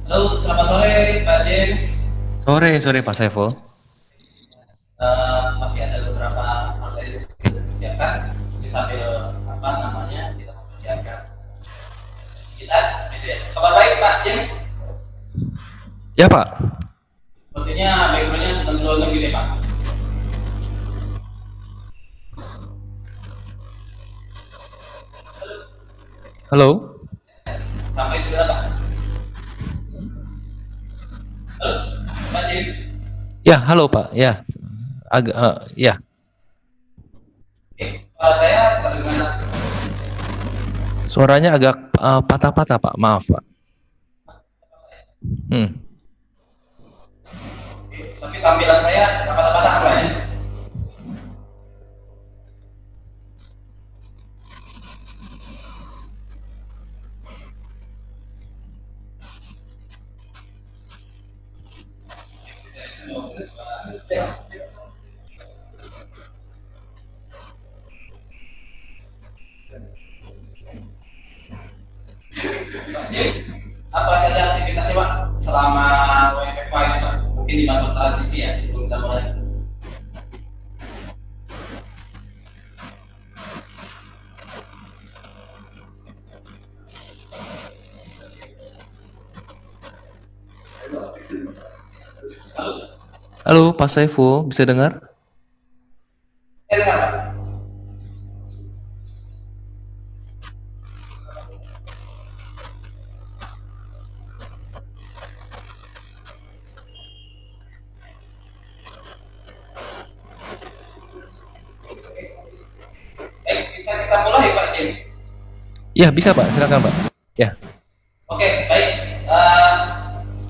Halo, selamat sore Pak James. Sore, sore Pak Saiful. Masih ada beberapa materi yang kita persiapkan. Jadi sambil apa namanya kita mempersiapkan diskusi kita. Gitu ya. Kabar baik Pak James. Ya Pak. Sepertinya backgroundnya sedang keluar gitu ya Pak. Halo, Halo. sampai itu Pak. Halo, Pak James. Ya, halo Pak. Ya, agak ya. Oke, saya terdengar. Suaranya agak patah-patah Pak. Maaf Pak. Hmm. Oke, tapi tampilan saya patah-patah Pak ya. Pak James, apa saja aktivitasnya Pak selama WFH ini Pak? Mungkin di masa transisi ya sebelum kita mulai. Halo, Halo Pak Saiful, bisa dengar? saya dengar Pak. Baik, bisa kita mulai Pak James. Ya, bisa Pak. Silakan Pak. Ya. Oke, baik. Eh,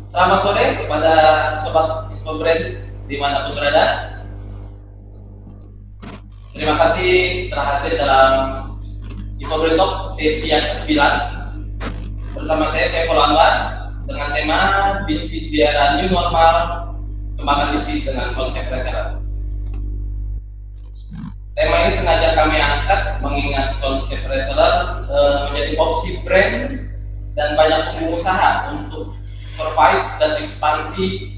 Selamat sore kepada sobat Info Brand dimanapun berada. Terima kasih telah hadir dalam Info Brand Talk sesi yang ke-9 bersama saya Saiful Anwar dengan tema bisnis di era new normal, kembangkan bisnis dengan konsep reseller. Tema ini sengaja kami angkat mengingat konsep reseller menjadi opsi brand dan banyak pengusaha untuk survive dan ekspansi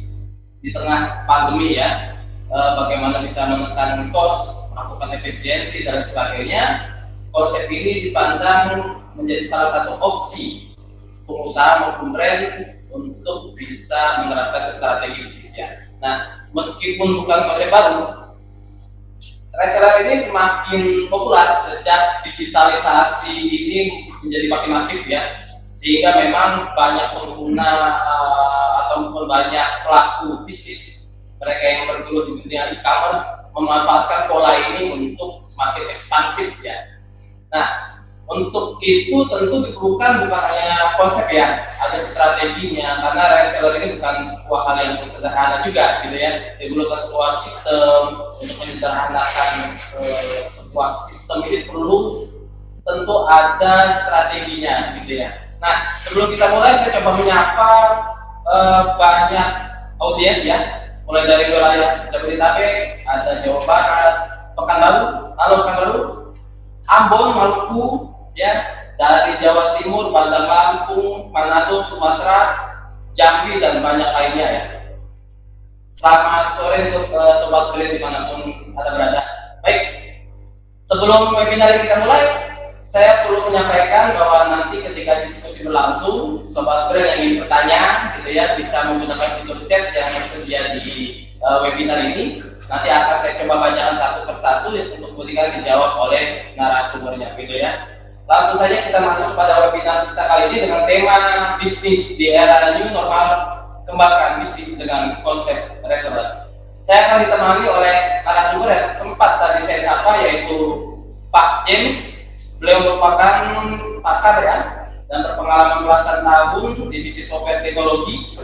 di tengah pandemi ya. Bagaimana bisa menekan cost, melakukan efisiensi dan sebagainya. Konsep ini dipandang menjadi salah satu opsi pengusaha maupun brand untuk bisa menerapkan strategi bisnisnya. Nah, meskipun bukan konsep baru, reseller ini semakin populer sejak digitalisasi ini menjadi makin masif ya, sehingga memang banyak pengguna ataupun banyak pelaku bisnis mereka yang bergelut di dunia e-commerce memanfaatkan pola ini untuk semakin ekspansif ya. Nah, untuk itu tentu diperlukan bukan hanya konsep ya, ada strateginya karena reseller ini bukan sebuah hal yang sederhana juga gitu ya. Diperlukan sebuah sistem untuk menyederhanakan sebuah sistem ini perlu tentu ada strateginya gitu ya. Nah, sebelum kita mulai saya coba menyapa banyak audiens ya, mulai dari wilayah Jabodetabek, ada Jawa Barat, Pekanbaru, halo Pekanbaru, Ambon, Maluku, ya, dari Jawa Timur, Bandar Lampung, Manado, Sumatera, Jambi dan banyak lainnya ya. Selamat sore untuk sobat brand dimanapun Anda berada. Baik, sebelum webinar kita mulai, saya perlu menyampaikan bahwa nanti ketika diskusi berlangsung, sobat brand yang ingin bertanya, gitu ya, bisa menggunakan fitur chat yang tersedia di webinar ini. Nanti akan saya coba bacakan satu persatu untuk kemudian dijawab oleh narasumbernya, gitu ya. Langsung saja kita masuk pada webinar kita kali ini dengan tema bisnis di era new normal, kembangkan bisnis dengan konsep reseller. Saya akan ditemani oleh narasumber yang sempat tadi saya sapa, yaitu Pak James. Beliau merupakan pakar ya dan berpengalaman belasan tahun di bisnis software teknologi.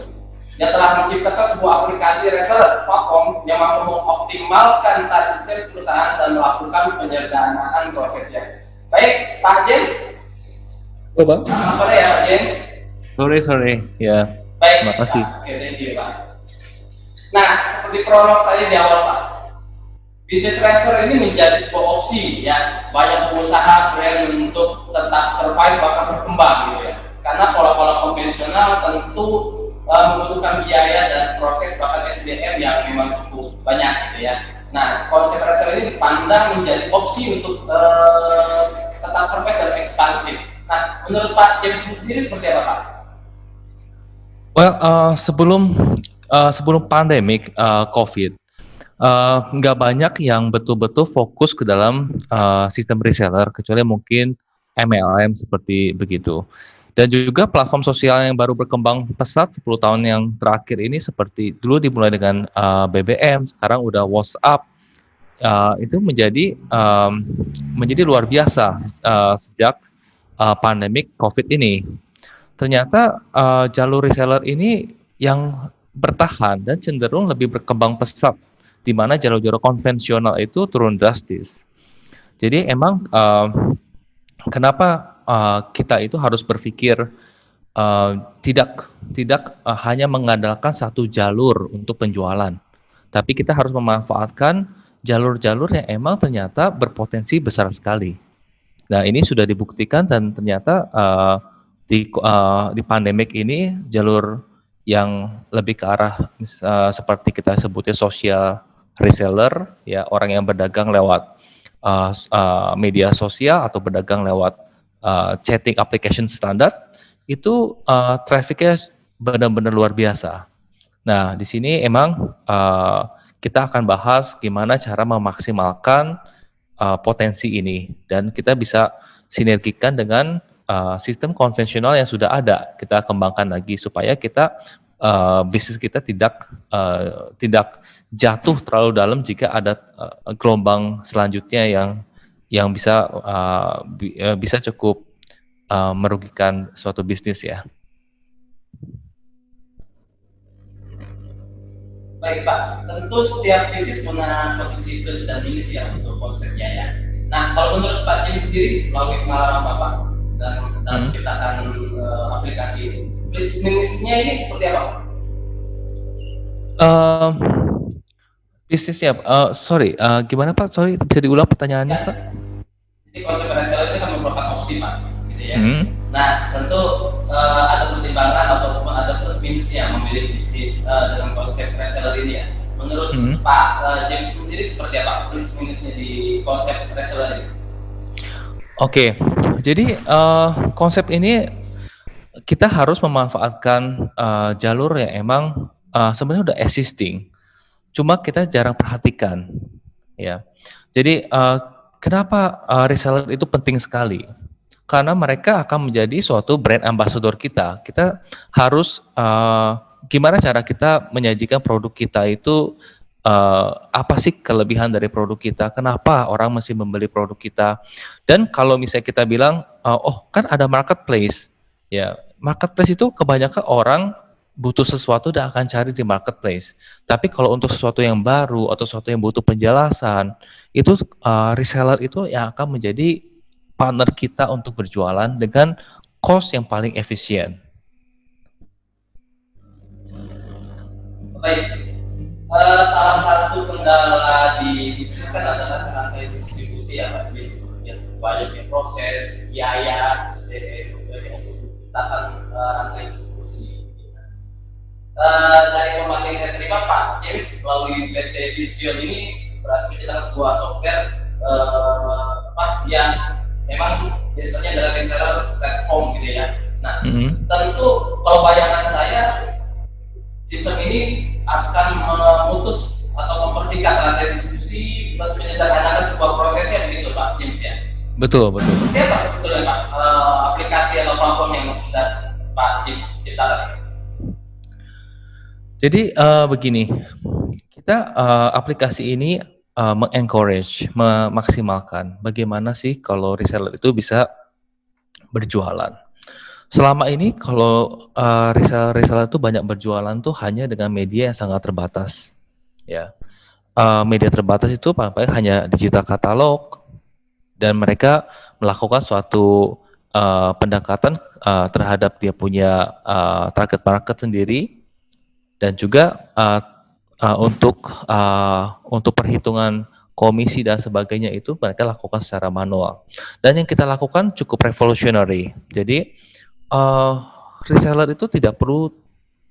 Dia telah menciptakan sebuah aplikasi reseller platform yang mampu mengoptimalkan target sales perusahaan dan melakukan penyederhanaan prosesnya. Baik, Pak James. Halo Pak. Selamat sore ya Pak James. Sore. Ya. Baik, Terima kasih. Pak. Oke, thank you, Pak. Nah, seperti prolog saya di awal, Pak. Bisnis reseller ini menjadi sebuah opsi ya, banyak pengusaha brand untuk tetap survive bahkan berkembang gitu ya. Karena pola-pola konvensional tentu membutuhkan biaya dan proses bahkan SDM yang memang cukup banyak gitu ya. Nah, konsep reseller ini dipandang menjadi opsi untuk tetap survive dan ekspansif. Nah, menurut Pak James sendiri seperti apa, Pak? Well, sebelum pandemik COVID, nggak banyak yang betul-betul fokus ke dalam sistem reseller, kecuali mungkin MLM seperti begitu. Dan juga platform sosial yang baru berkembang pesat 10 tahun yang terakhir ini, seperti dulu dimulai dengan BBM, sekarang udah WhatsApp, itu menjadi luar biasa sejak pandemik COVID ini. Ternyata jalur reseller ini yang bertahan dan cenderung lebih berkembang pesat, di mana jalur-jalur konvensional itu turun drastis. Jadi emang kenapa kita itu harus berpikir tidak hanya mengandalkan satu jalur untuk penjualan, tapi kita harus memanfaatkan jalur-jalur yang emang ternyata berpotensi besar sekali. Nah, ini sudah dibuktikan dan ternyata di pandemik ini jalur yang lebih ke arah seperti kita sebutnya social reseller, ya, orang yang berdagang lewat media sosial atau berdagang lewat chatting application standar, itu trafficnya benar-benar luar biasa. Nah, di sini emang kita akan bahas gimana cara memaksimalkan potensi ini, dan kita bisa sinergikan dengan sistem konvensional yang sudah ada. Kita kembangkan lagi supaya bisnis kita tidak jatuh terlalu dalam jika ada gelombang selanjutnya yang bisa cukup merugikan suatu bisnis, ya. Baik Pak, tentu setiap bisnis punya posisi plus dan minus ya untuk konsepnya ya. Nah, kalau menurut Pak James sendiri melalui pengalaman Bapak dan menciptakan aplikasi ini, plus minusnya ini seperti apa? Bisnisnya, sorry, gimana Pak? Sorry, bisa diulang pertanyaannya, Ya. Pak? Jadi konsep reseller itu kan merupakan opsi Pak, gitu ya. Nah, tentu ada pertimbangan ataupun ada plus minusnya memilih bisnis dengan konsep reseller ini ya. Menurut Pak James sendiri seperti apa plus minusnya di konsep reseller ini? Oke, jadi konsep ini kita harus memanfaatkan jalur yang emang sebenarnya udah existing, cuma kita jarang perhatikan, ya. Jadi kenapa reseller itu penting sekali? Karena mereka akan menjadi suatu brand ambassador kita. Kita harus gimana cara kita menyajikan produk kita itu, apa sih kelebihan dari produk kita, kenapa orang mesti membeli produk kita. Dan kalau misalnya kita bilang, oh kan ada marketplace, ya, marketplace itu kebanyakan orang butuh sesuatu dan akan cari di marketplace. Tapi kalau untuk sesuatu yang baru atau sesuatu yang butuh penjelasan, itu reseller itu yang akan menjadi partner kita untuk berjualan dengan cost yang paling efisien. Baik, salah satu kendala di bisnis kan adalah rantai distribusi ya Pak, yang banyaknya proses, biaya, SDM, yang menciptakan rantai distribusi. Dari informasi yang saya terima Pak James melalui PT Vision ini berhasil menciptakan sebuah software yang memang biasanya adalah reseller platform gitu ya. Nah, tentu kalau bayangan saya sistem ini akan memutus atau mempersingkat rantai distribusi plus menyederhanakan sebuah prosesnya begitu Pak James ya. Betul. Seperti apa sebetulnya Pak aplikasi atau platform yang sudah Pak James ciptakan? Jadi begini, kita aplikasi ini mengencourage, memaksimalkan bagaimana sih kalau reseller itu bisa berjualan. Selama ini kalau reseller itu banyak berjualan tuh hanya dengan media yang sangat terbatas, ya. Media terbatas itu paling hanya digital katalog, dan mereka melakukan suatu pendekatan terhadap dia punya target market sendiri, dan juga untuk perhitungan komisi dan sebagainya itu mereka lakukan secara manual. Dan yang kita lakukan cukup revolutionary. Jadi reseller itu tidak perlu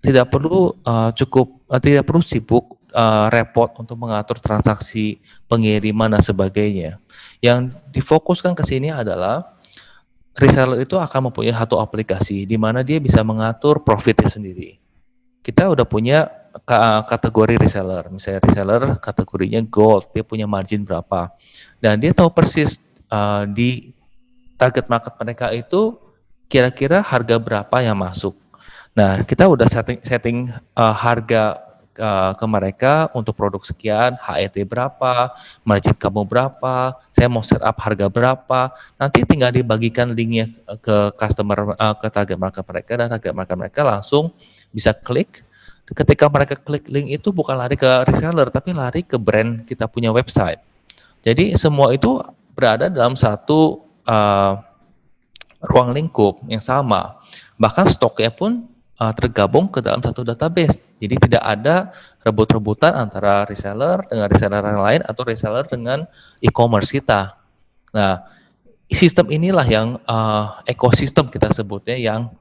tidak perlu sibuk repot untuk mengatur transaksi pengiriman dan sebagainya. Yang difokuskan ke sini adalah reseller itu akan mempunyai satu aplikasi di mana dia bisa mengatur profitnya sendiri. Kita udah punya kategori reseller, misalnya reseller kategorinya gold, dia punya margin berapa, dan dia tahu persis di target market mereka itu kira-kira harga berapa yang masuk. Nah, kita udah setting harga ke mereka untuk produk sekian, HET berapa, margin kamu berapa, saya mau setup harga berapa, nanti tinggal dibagikan linknya ke customer, ke target market mereka, dan target market mereka langsung bisa klik. Ketika mereka klik link itu bukan lari ke reseller, tapi lari ke brand kita punya website. Jadi semua itu berada dalam satu ruang lingkup yang sama. Bahkan stoknya pun tergabung ke dalam satu database. Jadi tidak ada rebut-rebutan antara reseller dengan reseller yang lain atau reseller dengan e-commerce kita. Nah, sistem inilah yang ekosistem kita sebutnya yang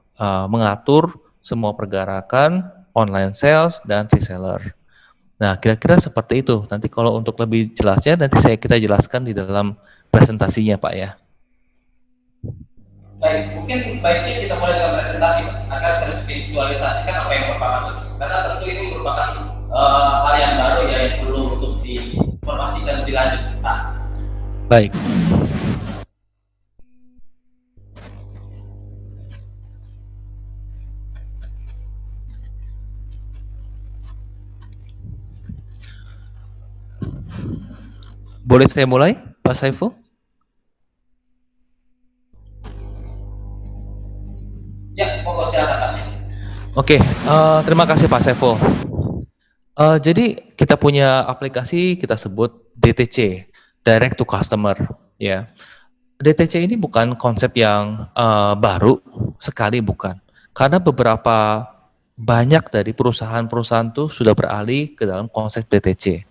mengatur semua pergerakan online sales dan reseller. Nah, kira-kira seperti itu. Nanti kalau untuk lebih jelasnya nanti kita jelaskan di dalam presentasinya, Pak ya. Baik, mungkin baiknya kita mulai dengan presentasi, Pak, agar tervisualisasikan apa yang Bapak maksud. Karena tentu ini merupakan hal yang baru ya, yang perlu untuk diinformasikan lebih lanjut. Nah. Baik. Boleh saya mulai, Pak Saiful? Ya, monggo silakan, Pak. Oke, terima kasih Pak Saiful. Jadi kita punya aplikasi kita sebut DTC, Direct to Customer, ya. DTC ini bukan konsep yang baru sekali, bukan. Karena beberapa banyak dari perusahaan-perusahaan itu sudah beralih ke dalam konsep DTC.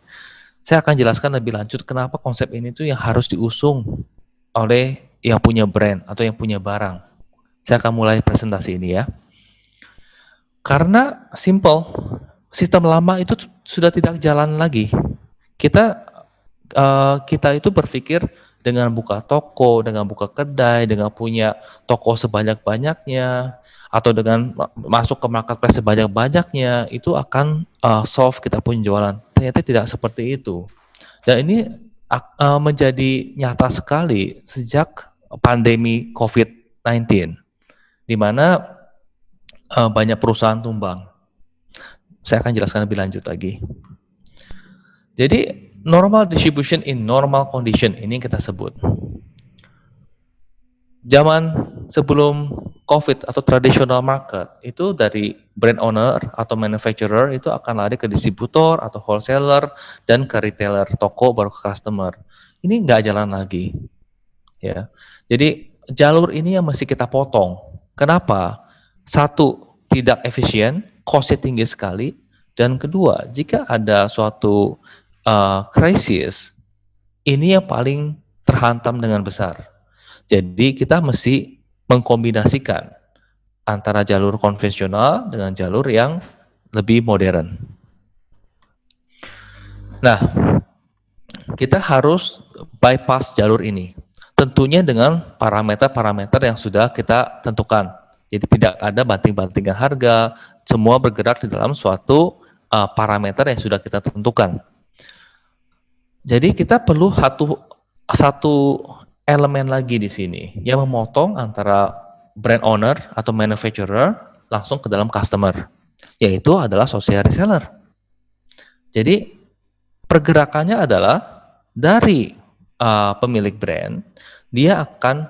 Saya akan jelaskan lebih lanjut kenapa konsep ini tuh yang harus diusung oleh yang punya brand atau yang punya barang. Saya akan mulai presentasi ini ya. Karena simple, sistem lama itu sudah tidak jalan lagi. Kita itu berpikir dengan buka toko, dengan buka kedai, dengan punya toko sebanyak-banyaknya, atau dengan masuk ke marketplace sebanyak-banyaknya, itu akan solve kita punya jualan. Ternyata tidak seperti itu. Dan ini menjadi nyata sekali sejak pandemi COVID-19, di mana banyak perusahaan tumbang. Saya akan jelaskan lebih lanjut lagi. Jadi, normal distribution in normal condition, ini kita sebut. Zaman sebelum COVID atau traditional market, itu dari brand owner atau manufacturer itu akan lari ke distributor atau wholesaler dan ke retailer, toko baru ke customer. Ini nggak jalan lagi. Ya. Jadi jalur ini yang mesti kita potong. Kenapa? Satu, tidak efisien, cost-nya tinggi sekali. Dan kedua, jika ada suatu krisis, ini yang paling terhantam dengan besar. Jadi kita mesti mengkombinasikan antara jalur konvensional dengan jalur yang lebih modern. Nah, kita harus bypass jalur ini. Tentunya dengan parameter-parameter yang sudah kita tentukan. Jadi tidak ada banting-bantingan harga, semua bergerak di dalam suatu parameter yang sudah kita tentukan. Jadi kita perlu satu elemen lagi di sini yang memotong antara brand owner atau manufacturer langsung ke dalam customer, yaitu adalah social reseller. Jadi pergerakannya adalah dari pemilik brand, dia akan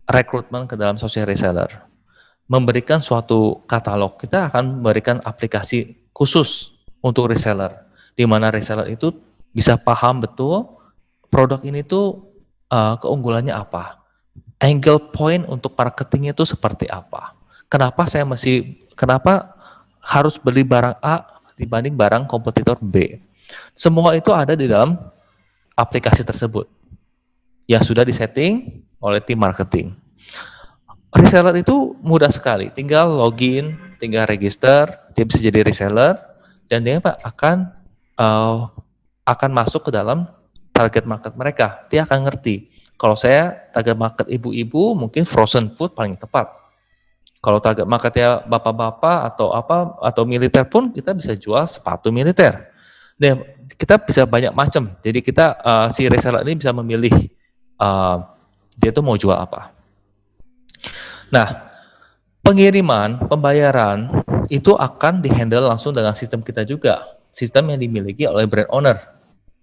rekrutmen ke dalam social reseller, memberikan suatu katalog. Kita akan memberikan aplikasi khusus untuk reseller, di mana reseller itu bisa paham betul produk ini tuh keunggulannya apa, angle point untuk marketingnya itu seperti apa, kenapa harus beli barang A dibanding barang kompetitor B. Semua itu ada di dalam aplikasi tersebut yang sudah disetting oleh tim marketing. Reseller itu mudah sekali, tinggal login, tinggal register, dia bisa jadi reseller, dan dia akan masuk ke dalam target market mereka. Dia akan ngerti. Kalau saya target market ibu-ibu, mungkin frozen food paling tepat. Kalau target marketnya bapak-bapak atau militer pun, kita bisa jual sepatu militer. Nah, kita bisa banyak macam. Jadi kita si reseller ini bisa memilih dia tuh mau jual apa. Nah, pengiriman, pembayaran itu akan dihandle langsung dengan sistem kita juga. Sistem yang dimiliki oleh brand owner.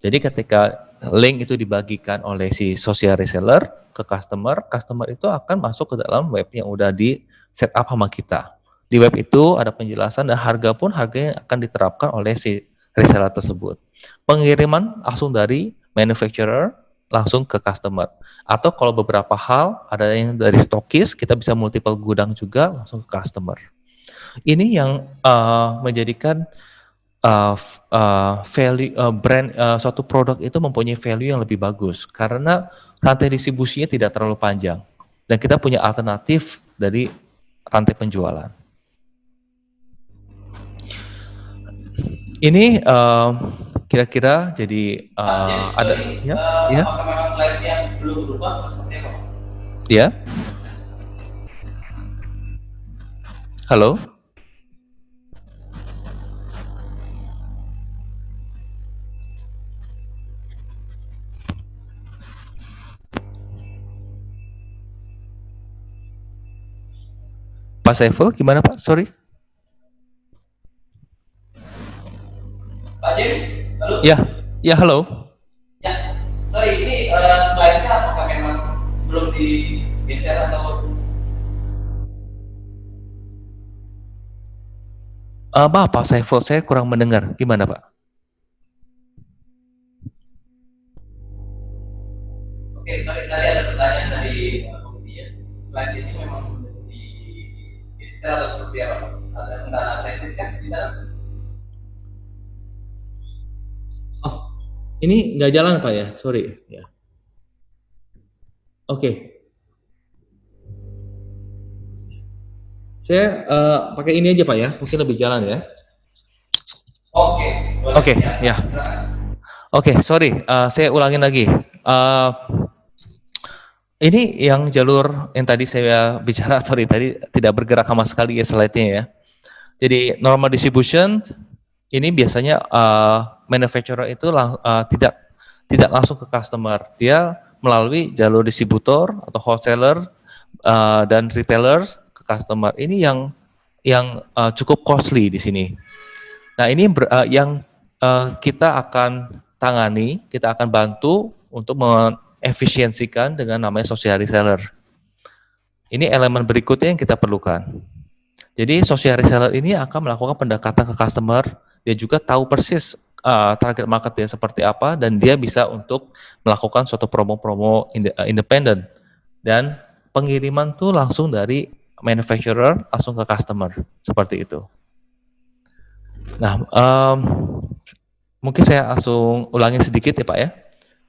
Jadi ketika link itu dibagikan oleh si social reseller ke customer, customer itu akan masuk ke dalam web yang udah di set up sama kita. Di web itu ada penjelasan dan harga pun harganya akan diterapkan oleh si reseller tersebut. Pengiriman langsung dari manufacturer langsung ke customer. Atau kalau beberapa hal ada yang dari stokis, kita bisa multiple gudang juga langsung ke customer. Ini yang menjadikan value brand suatu produk itu mempunyai value yang lebih bagus karena rantai distribusinya tidak terlalu panjang dan kita punya alternatif dari rantai penjualan. Ini kira-kira jadi ada ya? Apakah memang slide yang belum berubah seperti apa? Ya. Halo. Pak Saiful, gimana Pak? Sorry. Pak James, halo? Ya halo. Ya, sorry, ini slide-nya apakah memang belum digeser atau? Maaf Pak Saiful, saya kurang mendengar. Gimana Pak? Oke, sorry, tadi ada pertanyaan dari audiens. Slide ini memang belum digeser atau seperti apa? Ada kendala teknis kan di sana? Ini nggak jalan Pak ya? Sorry. Ya. Oke. Saya pakai ini aja Pak ya, mungkin lebih jalan ya. Oke, ya. Oke, sorry, saya ulangin lagi. Ini yang jalur yang tadi saya bicara, sorry, tadi tidak bergerak sama sekali ya slide-nya ya. Jadi normal distribution ini biasanya manufacturer itu tidak langsung ke customer, dia melalui jalur distributor atau wholesaler dan retailer ke customer. Ini yang cukup costly di sini. Nah ini yang kita akan tangani, kita akan bantu untuk mengefisiensikan dengan namanya social reseller. Ini elemen berikutnya yang kita perlukan. Jadi social reseller ini akan melakukan pendekatan ke customer, dia juga tahu persis target marketnya seperti apa dan dia bisa untuk melakukan suatu promo-promo independen dan pengiriman tuh langsung dari manufacturer langsung ke customer seperti itu. Nah, mungkin saya langsung ulangi sedikit ya Pak ya.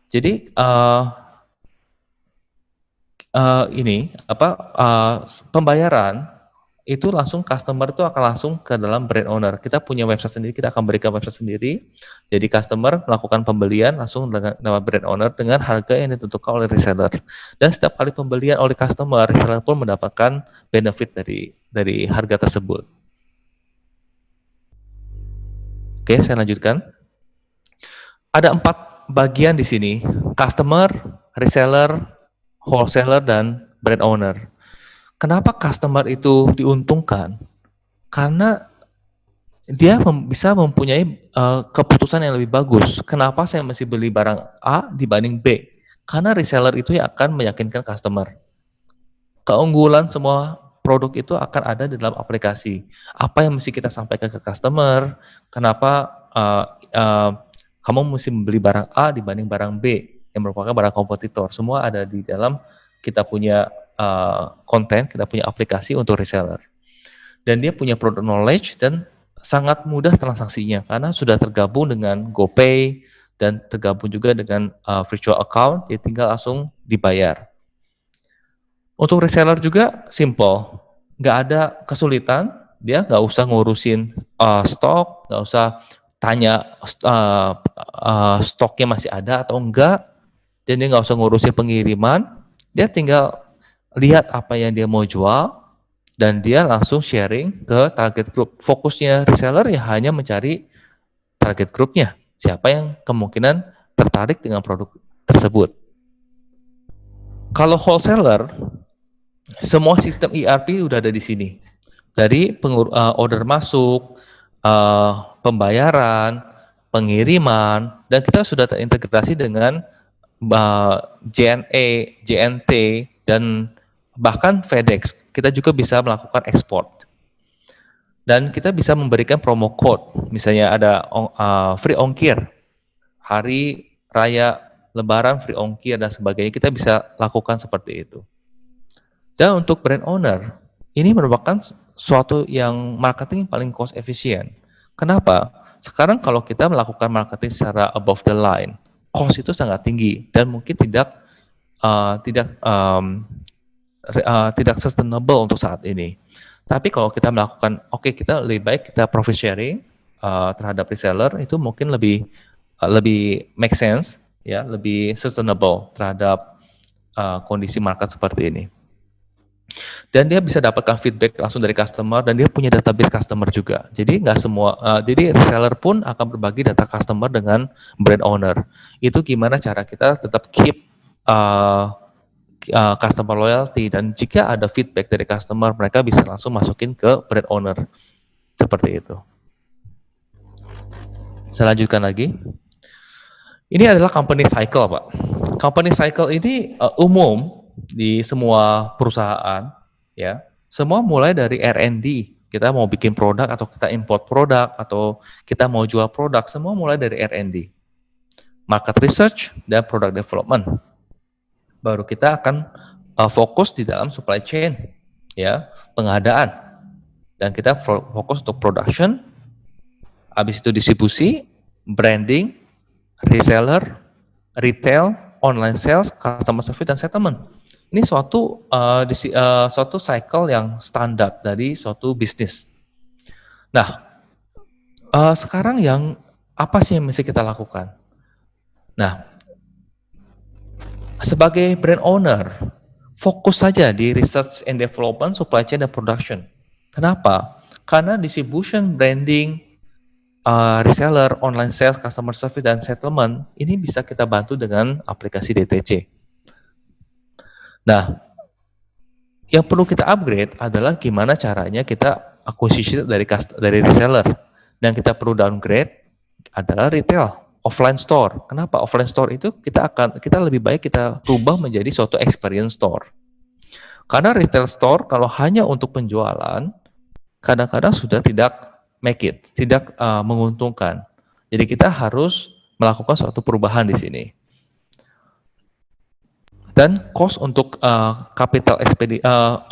Jadi ini pembayaran itu langsung customer itu akan langsung ke dalam brand owner. Kita punya website sendiri, kita akan berikan website sendiri. Jadi customer melakukan pembelian langsung dengan nama brand owner dengan harga yang ditentukan oleh reseller. Dan setiap kali pembelian oleh customer, reseller pun mendapatkan benefit dari harga tersebut. Oke, saya lanjutkan. Ada 4 bagian di sini: customer, reseller, wholesaler, dan brand owner. Kenapa customer itu diuntungkan? Karena dia bisa mempunyai keputusan yang lebih bagus. Kenapa saya mesti beli barang A dibanding B? Karena reseller itu yang akan meyakinkan customer. Keunggulan semua produk itu akan ada di dalam aplikasi. Apa yang mesti kita sampaikan ke customer? Kenapa kamu mesti membeli barang A dibanding barang B yang merupakan barang kompetitor? Semua ada di dalam kita punya konten, kita punya aplikasi untuk reseller. Dan dia punya product knowledge dan sangat mudah transaksinya karena sudah tergabung dengan GoPay dan tergabung juga dengan virtual account, dia tinggal langsung dibayar. Untuk reseller juga simple, nggak ada kesulitan, Dia nggak usah ngurusin stok, nggak usah tanya stoknya masih ada atau enggak, dan dia nggak usah ngurusin pengiriman. Dia tinggal lihat apa yang dia mau jual, dan dia langsung sharing ke target group. Fokusnya reseller ya hanya mencari target grupnya, siapa yang kemungkinan tertarik dengan produk tersebut. Kalau wholesaler, semua sistem ERP udah ada di sini. Dari order masuk, pembayaran, pengiriman, dan kita sudah terintegrasi dengan JNE, JNT, dan bahkan FedEx. Kita juga bisa melakukan ekspor. Dan kita bisa memberikan promo code, misalnya ada free ongkir, hari raya lebaran free ongkir dan sebagainya, kita bisa lakukan seperti itu. Dan untuk brand owner, ini merupakan suatu yang marketing paling cost efisien. Kenapa? Sekarang kalau kita melakukan marketing secara above the line, cost itu sangat tinggi dan mungkin tidak sustainable untuk saat ini. Tapi kalau kita melakukan, kita lebih baik kita profit sharing terhadap reseller, itu mungkin lebih make sense, ya, lebih sustainable terhadap kondisi market seperti ini. Dan dia bisa dapatkan feedback langsung dari customer, dan dia punya database customer juga. Jadi nggak semua, jadi reseller pun akan berbagi data customer dengan brand owner. Itu gimana cara kita tetap keep customer loyalty, dan jika ada feedback dari customer, mereka bisa langsung masukin ke brand owner. Seperti itu. Saya lanjutkan lagi. Ini adalah company cycle, Pak. Company cycle ini umum di semua perusahaan, ya. Semua mulai dari R&D. Kita mau bikin produk atau kita import produk atau kita mau jual produk, semua mulai dari R&D. Market research dan product development. Baru kita akan fokus di dalam supply chain, ya, pengadaan, dan kita fokus untuk production, habis itu distribusi, branding, reseller, retail, online sales, customer service, dan settlement. Ini suatu cycle yang standar dari suatu bisnis. Nah, sekarang apa sih yang mesti kita lakukan? Nah, sebagai brand owner, fokus saja di research and development, supply chain, dan production. Kenapa? Karena distribution, branding, reseller, online sales, customer service, dan settlement, ini bisa kita bantu dengan aplikasi DTC. Nah, yang perlu kita upgrade adalah gimana caranya kita acquisition dari reseller. Dan kita perlu downgrade adalah retail, offline store. Kenapa? Offline store itu kita lebih baik kita rubah menjadi suatu experience store. Karena retail store kalau hanya untuk penjualan, kadang-kadang sudah tidak make it, tidak menguntungkan. Jadi kita harus melakukan suatu perubahan di sini. Dan cost untuk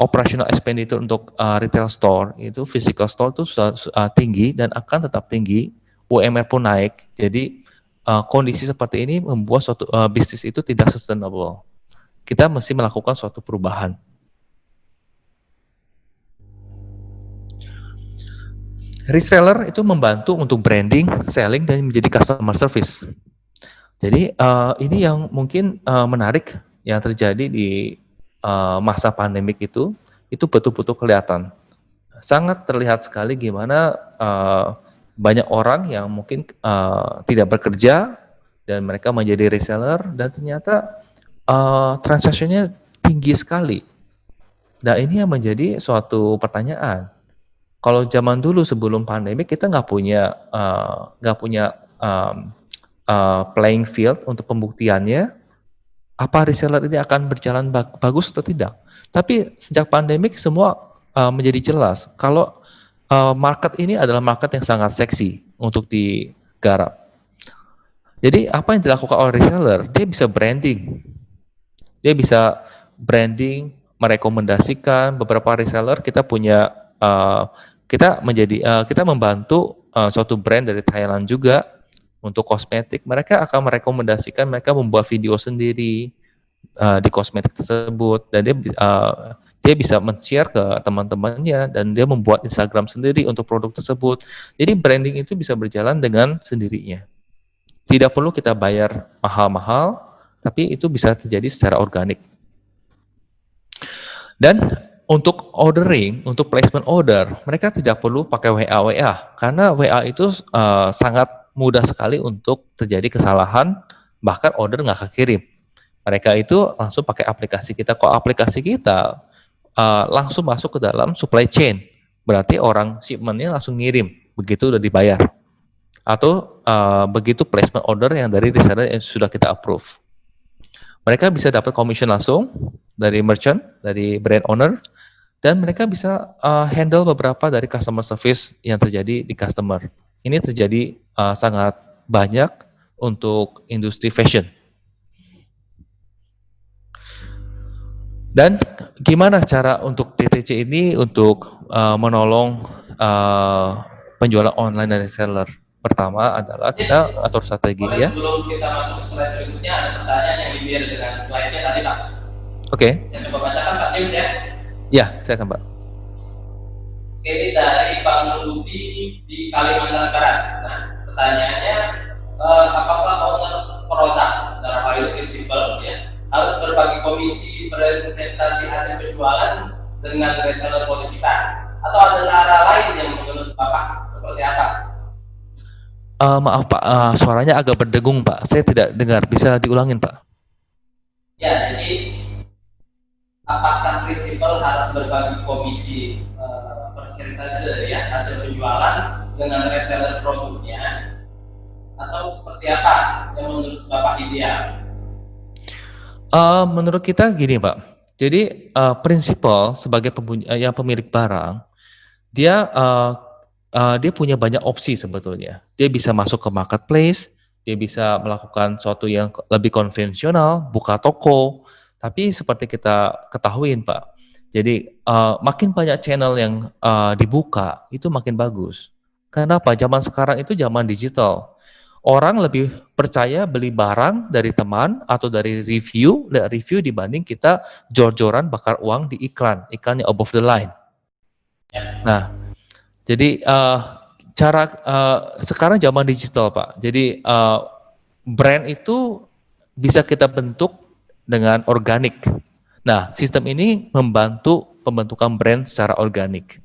operational expenditure untuk retail store itu, physical store itu sudah tinggi dan akan tetap tinggi. UMR pun naik. Jadi kondisi seperti ini membuat suatu bisnis itu tidak sustainable. Kita mesti melakukan suatu perubahan. Reseller itu membantu untuk branding, selling, dan menjadi customer service. Jadi ini yang mungkin menarik yang terjadi di masa pandemik itu betul-betul kelihatan. Sangat terlihat sekali gimana banyak orang yang mungkin tidak bekerja dan mereka menjadi reseller, dan ternyata transaksinya tinggi sekali. Nah, ini yang menjadi suatu pertanyaan. Kalau zaman dulu sebelum pandemi kita nggak punya playing field untuk pembuktiannya, apa reseller ini akan berjalan bagus atau tidak. Tapi sejak pandemik semua menjadi jelas kalau market ini adalah market yang sangat seksi untuk digarap. Jadi apa yang dilakukan oleh reseller? Dia bisa branding. Dia bisa branding, merekomendasikan beberapa reseller. Kita punya kita membantu suatu brand dari Thailand juga untuk kosmetik. Mereka akan merekomendasikan, mereka membuat video sendiri di kosmetik tersebut, dan Dia bisa men-share ke teman-temannya dan dia membuat Instagram sendiri untuk produk tersebut. Jadi branding itu bisa berjalan dengan sendirinya. Tidak perlu kita bayar mahal-mahal, tapi itu bisa terjadi secara organik. Dan untuk ordering, untuk placement order, mereka tidak perlu pakai WA, karena WA itu sangat mudah sekali untuk terjadi kesalahan, bahkan order nggak kekirim. Mereka itu langsung pakai aplikasi kita. Kok aplikasi kita langsung masuk ke dalam supply chain, berarti orang shipment-nya langsung ngirim, begitu udah dibayar. Atau begitu placement order yang dari reseller yang sudah kita approve. Mereka bisa dapat commission langsung dari merchant, dari brand owner, dan mereka bisa handle beberapa dari customer service yang terjadi di customer. Ini terjadi sangat banyak untuk industri fashion. Dan gimana cara untuk DTC ini untuk menolong penjualan online dari seller? Pertama adalah kita atur strategi ya. Sebelum kita masuk ke slide berikutnya, ada pertanyaan yang linear dengan slide-nya tadi, Pak. Oke. Saya coba bacakan, Pak James ya. Ya, saya akan, Pak. Ini dari Bang Rudi di Kalimantan Barat. Nah, pertanyaannya, apakah owner produk dalam hal ini prinsipal ya harus berbagi komisi presentasi hasil penjualan dengan reseller produk kita, atau ada cara lain yang menurut Bapak seperti apa? Maaf Pak, suaranya agak berdengung Pak. Saya tidak dengar. Bisa diulangin Pak? Ya, jadi apakah prinsipal harus berbagi komisi persentase ya hasil penjualan dengan reseller produknya, atau seperti apa yang menurut Bapak ideal? Menurut kita gini Pak. Jadi prinsipal sebagai pemilik barang, dia punya banyak opsi sebetulnya. Dia bisa masuk ke marketplace, dia bisa melakukan sesuatu yang lebih konvensional, buka toko. Tapi seperti kita ketahuin Pak, jadi makin banyak channel yang dibuka, itu makin bagus. Kenapa? Zaman sekarang itu zaman digital. Orang lebih percaya beli barang dari teman atau dari review dibanding kita jor-joran bakar uang di iklan yang above the line. Nah, jadi sekarang zaman digital Pak. Jadi brand itu bisa kita bentuk dengan organik. Nah, sistem ini membantu pembentukan brand secara organik.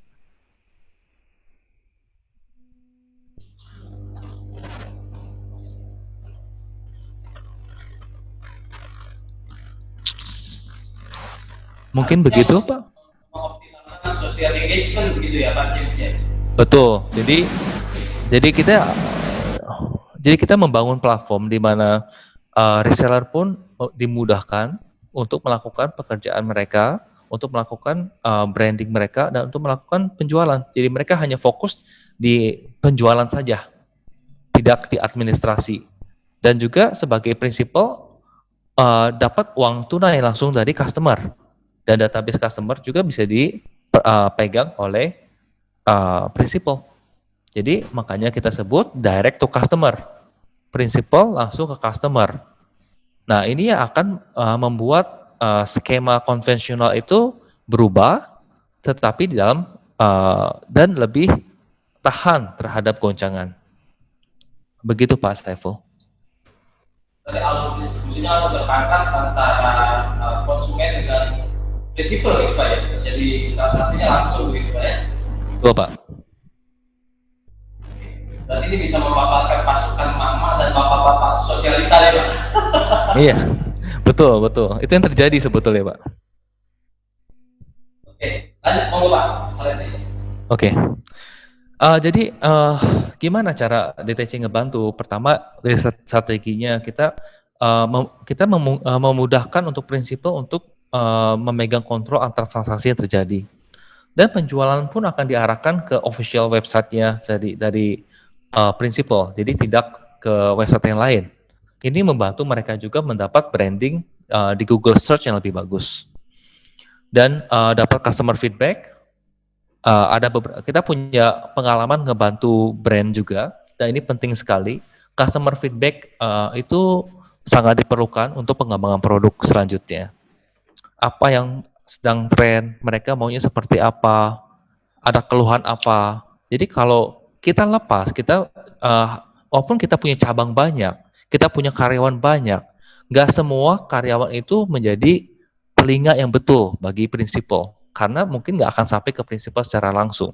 Mungkin begitu, Pak? Mengoptimalkan social engagement begitu ya, Pak James ya? Betul. Jadi kita membangun platform di mana reseller pun dimudahkan untuk melakukan pekerjaan mereka, untuk melakukan branding mereka, dan untuk melakukan penjualan. Jadi mereka hanya fokus di penjualan saja, tidak di administrasi. Dan juga sebagai prinsipal dapat uang tunai langsung dari customer. Dan database customer juga bisa dipegang oleh prinsipal. Jadi makanya kita sebut direct to customer. Prinsipal langsung ke customer. Nah, ini yang akan membuat skema konvensional itu berubah, tetapi di dalam dan lebih tahan terhadap goncangan. Begitu Pak Saiful. Jadi alur distribusinya harus berpangkas antara konsumen dengan prinsipal gitu Pak ya. Jadi transaksinya langsung begitu Pak ya. Betul Pak. Berarti ini bisa memanfaatkan pasukan mama dan bapak-bapak sosialita ya Pak. Iya, betul. Itu yang terjadi sebetulnya Pak. Oke, lanjut monggo Pak. Oke. Jadi gimana cara DTC ngebantu? Pertama, dari strateginya kita memudahkan untuk prinsipal untuk memegang kontrol antar transaksi yang terjadi. Dan penjualan pun akan diarahkan ke official website-nya dari prinsipal, jadi tidak ke website yang lain. Ini membantu mereka juga mendapat branding di Google Search yang lebih bagus. Dan dapat customer feedback. Kita punya pengalaman ngebantu brand juga, dan ini penting sekali. Customer feedback itu sangat diperlukan untuk pengembangan produk selanjutnya. Apa yang sedang tren, mereka maunya seperti apa, ada keluhan apa. Jadi kalau kita lepas, walaupun kita punya cabang banyak, kita punya karyawan banyak, nggak semua karyawan itu menjadi telinga yang betul bagi prinsipal, karena mungkin nggak akan sampai ke prinsipal secara langsung.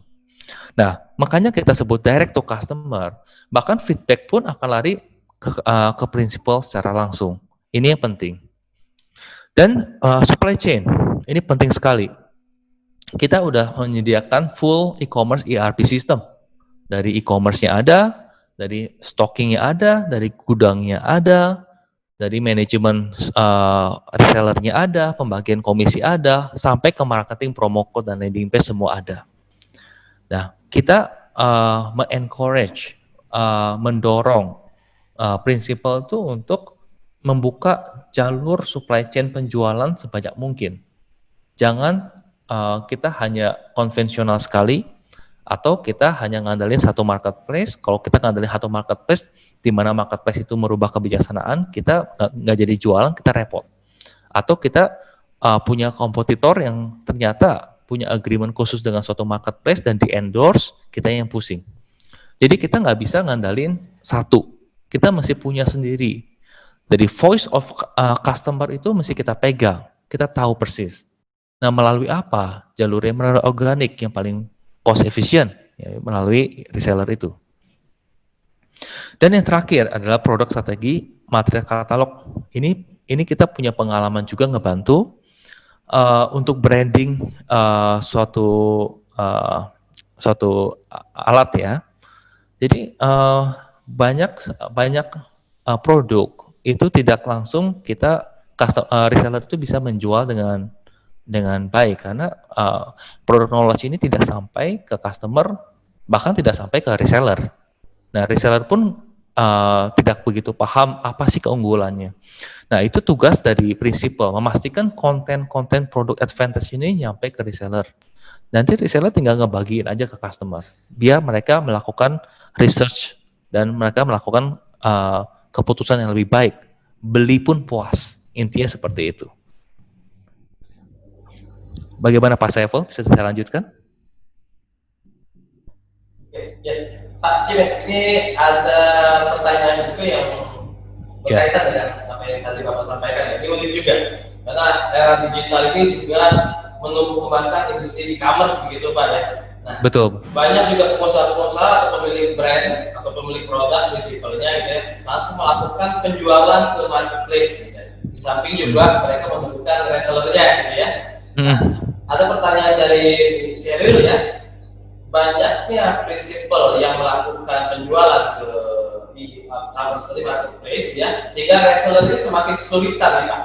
Nah, makanya kita sebut direct to customer. Bahkan feedback pun akan lari ke prinsipal secara langsung. Ini yang penting. Dan supply chain, ini penting sekali. Kita udah menyediakan full e-commerce ERP system. Dari e-commerce-nya ada, dari stocking-nya ada, dari gudangnya ada, dari manajemen resellernya ada, pembagian komisi ada, sampai ke marketing, promo code, dan landing page semua ada. Nah, kita me-encourage, mendorong prinsipal itu untuk membuka jalur supply chain penjualan sebanyak mungkin. Jangan kita hanya konvensional sekali, atau kita hanya ngandelin satu marketplace. Kalau kita ngandelin satu marketplace, di mana marketplace itu merubah kebijaksanaan, kita nggak jadi jualan, kita repot. Atau kita punya kompetitor yang ternyata punya agreement khusus dengan suatu marketplace dan di-endorse, kita yang pusing. Jadi kita nggak bisa ngandalin satu, kita masih punya sendiri. Jadi voice of customer itu mesti kita pegang, kita tahu persis. Nah, melalui apa? Jalurnya melalui organik yang paling cost efficient, ya, melalui reseller itu. Dan yang terakhir adalah produk strategi material katalog. Ini kita punya pengalaman juga ngebantu untuk branding suatu alat ya. Jadi banyak produk itu tidak langsung kita reseller itu bisa menjual dengan baik, karena produk knowledge ini tidak sampai ke customer, bahkan tidak sampai ke reseller. Nah, reseller pun tidak begitu paham apa sih keunggulannya. Nah, itu tugas dari prinsipal, memastikan konten-konten produk advantage ini nyampe ke reseller. Nanti reseller tinggal ngebagiin aja ke customer, biar mereka melakukan research dan mereka melakukan keputusan yang lebih baik. Beli pun puas, intinya seperti itu. Bagaimana Pak Saiful? Bisa saya lanjutkan? Yes, Pak James, ini ada pertanyaan itu yang berkaitan dengan apa yang tadi Bapak sampaikan. Ini unik juga, karena era digital ini juga menumbuh kembangkan industri e-commerce begitu Pak ya. Nah, betul. Banyak juga pengusaha-pengusaha atau pemilik brand atau pemilik produk prinsipalnya gitu ya, langsung melakukan penjualan ke marketplace gitu ya. Di samping juga mereka membutuhkan resellernya gitu ya. Nah, ada pertanyaan dari Sheryl ya, banyaknya prinsipal yang melakukan penjualan ke e-commerce marketplace ya, sehingga reseller ini semakin kesulitan nih Pak.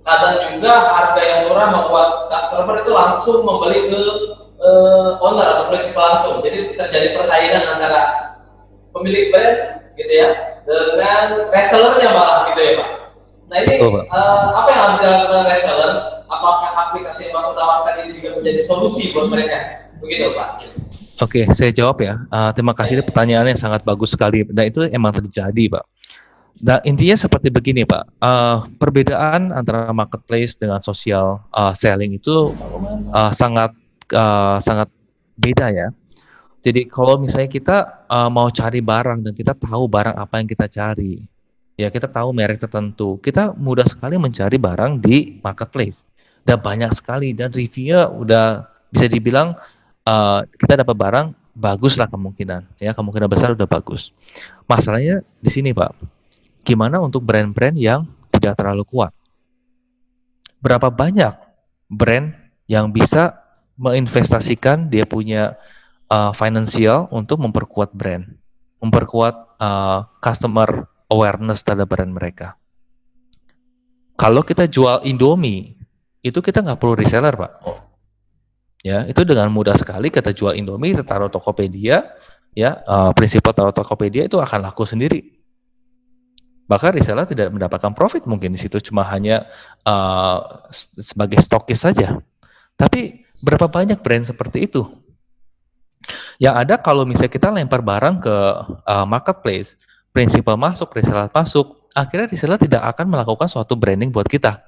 Kadang juga harga yang murah membuat customer itu langsung membeli ke owner atau prinsipal langsung. Jadi terjadi persaingan antara pemilik brand gitu ya dengan resellernya malah gitu ya Pak. Nah ini apa yang harus dilakukan reseller? Apakah aplikasi yang Bapak tawarkan ini juga menjadi solusi buat mereka? Begitu Pak. Oke, saya jawab ya. Terima kasih, pertanyaannya sangat bagus sekali. Dan itu emang terjadi Pak. Nah, intinya seperti begini Pak. Perbedaan antara marketplace dengan social selling itu sangat beda ya. Jadi kalau misalnya kita mau cari barang dan kita tahu barang apa yang kita cari, ya kita tahu merek tertentu, kita mudah sekali mencari barang di marketplace. Dan banyak sekali, dan reviewnya udah bisa dibilang kita dapat barang bagus lah kemungkinan, ya kemungkinan besar udah bagus. Masalahnya di sini Pak, gimana untuk brand-brand yang tidak terlalu kuat? Berapa banyak brand yang bisa menginvestasikan dia punya financial untuk memperkuat brand, memperkuat customer awareness terhadap brand mereka? Kalau kita jual Indomie, itu kita nggak perlu reseller Pak. Ya, itu dengan mudah sekali kita jual Indomie, kita taruh Tokopedia, ya, prinsipal taruh Tokopedia itu akan laku sendiri. Bahkan reseller tidak mendapatkan profit mungkin di situ, cuma hanya sebagai stokis saja. Tapi berapa banyak brand seperti itu? Yang ada kalau misalnya kita lempar barang ke marketplace, prinsipal masuk, reseller masuk, akhirnya reseller tidak akan melakukan suatu branding buat kita.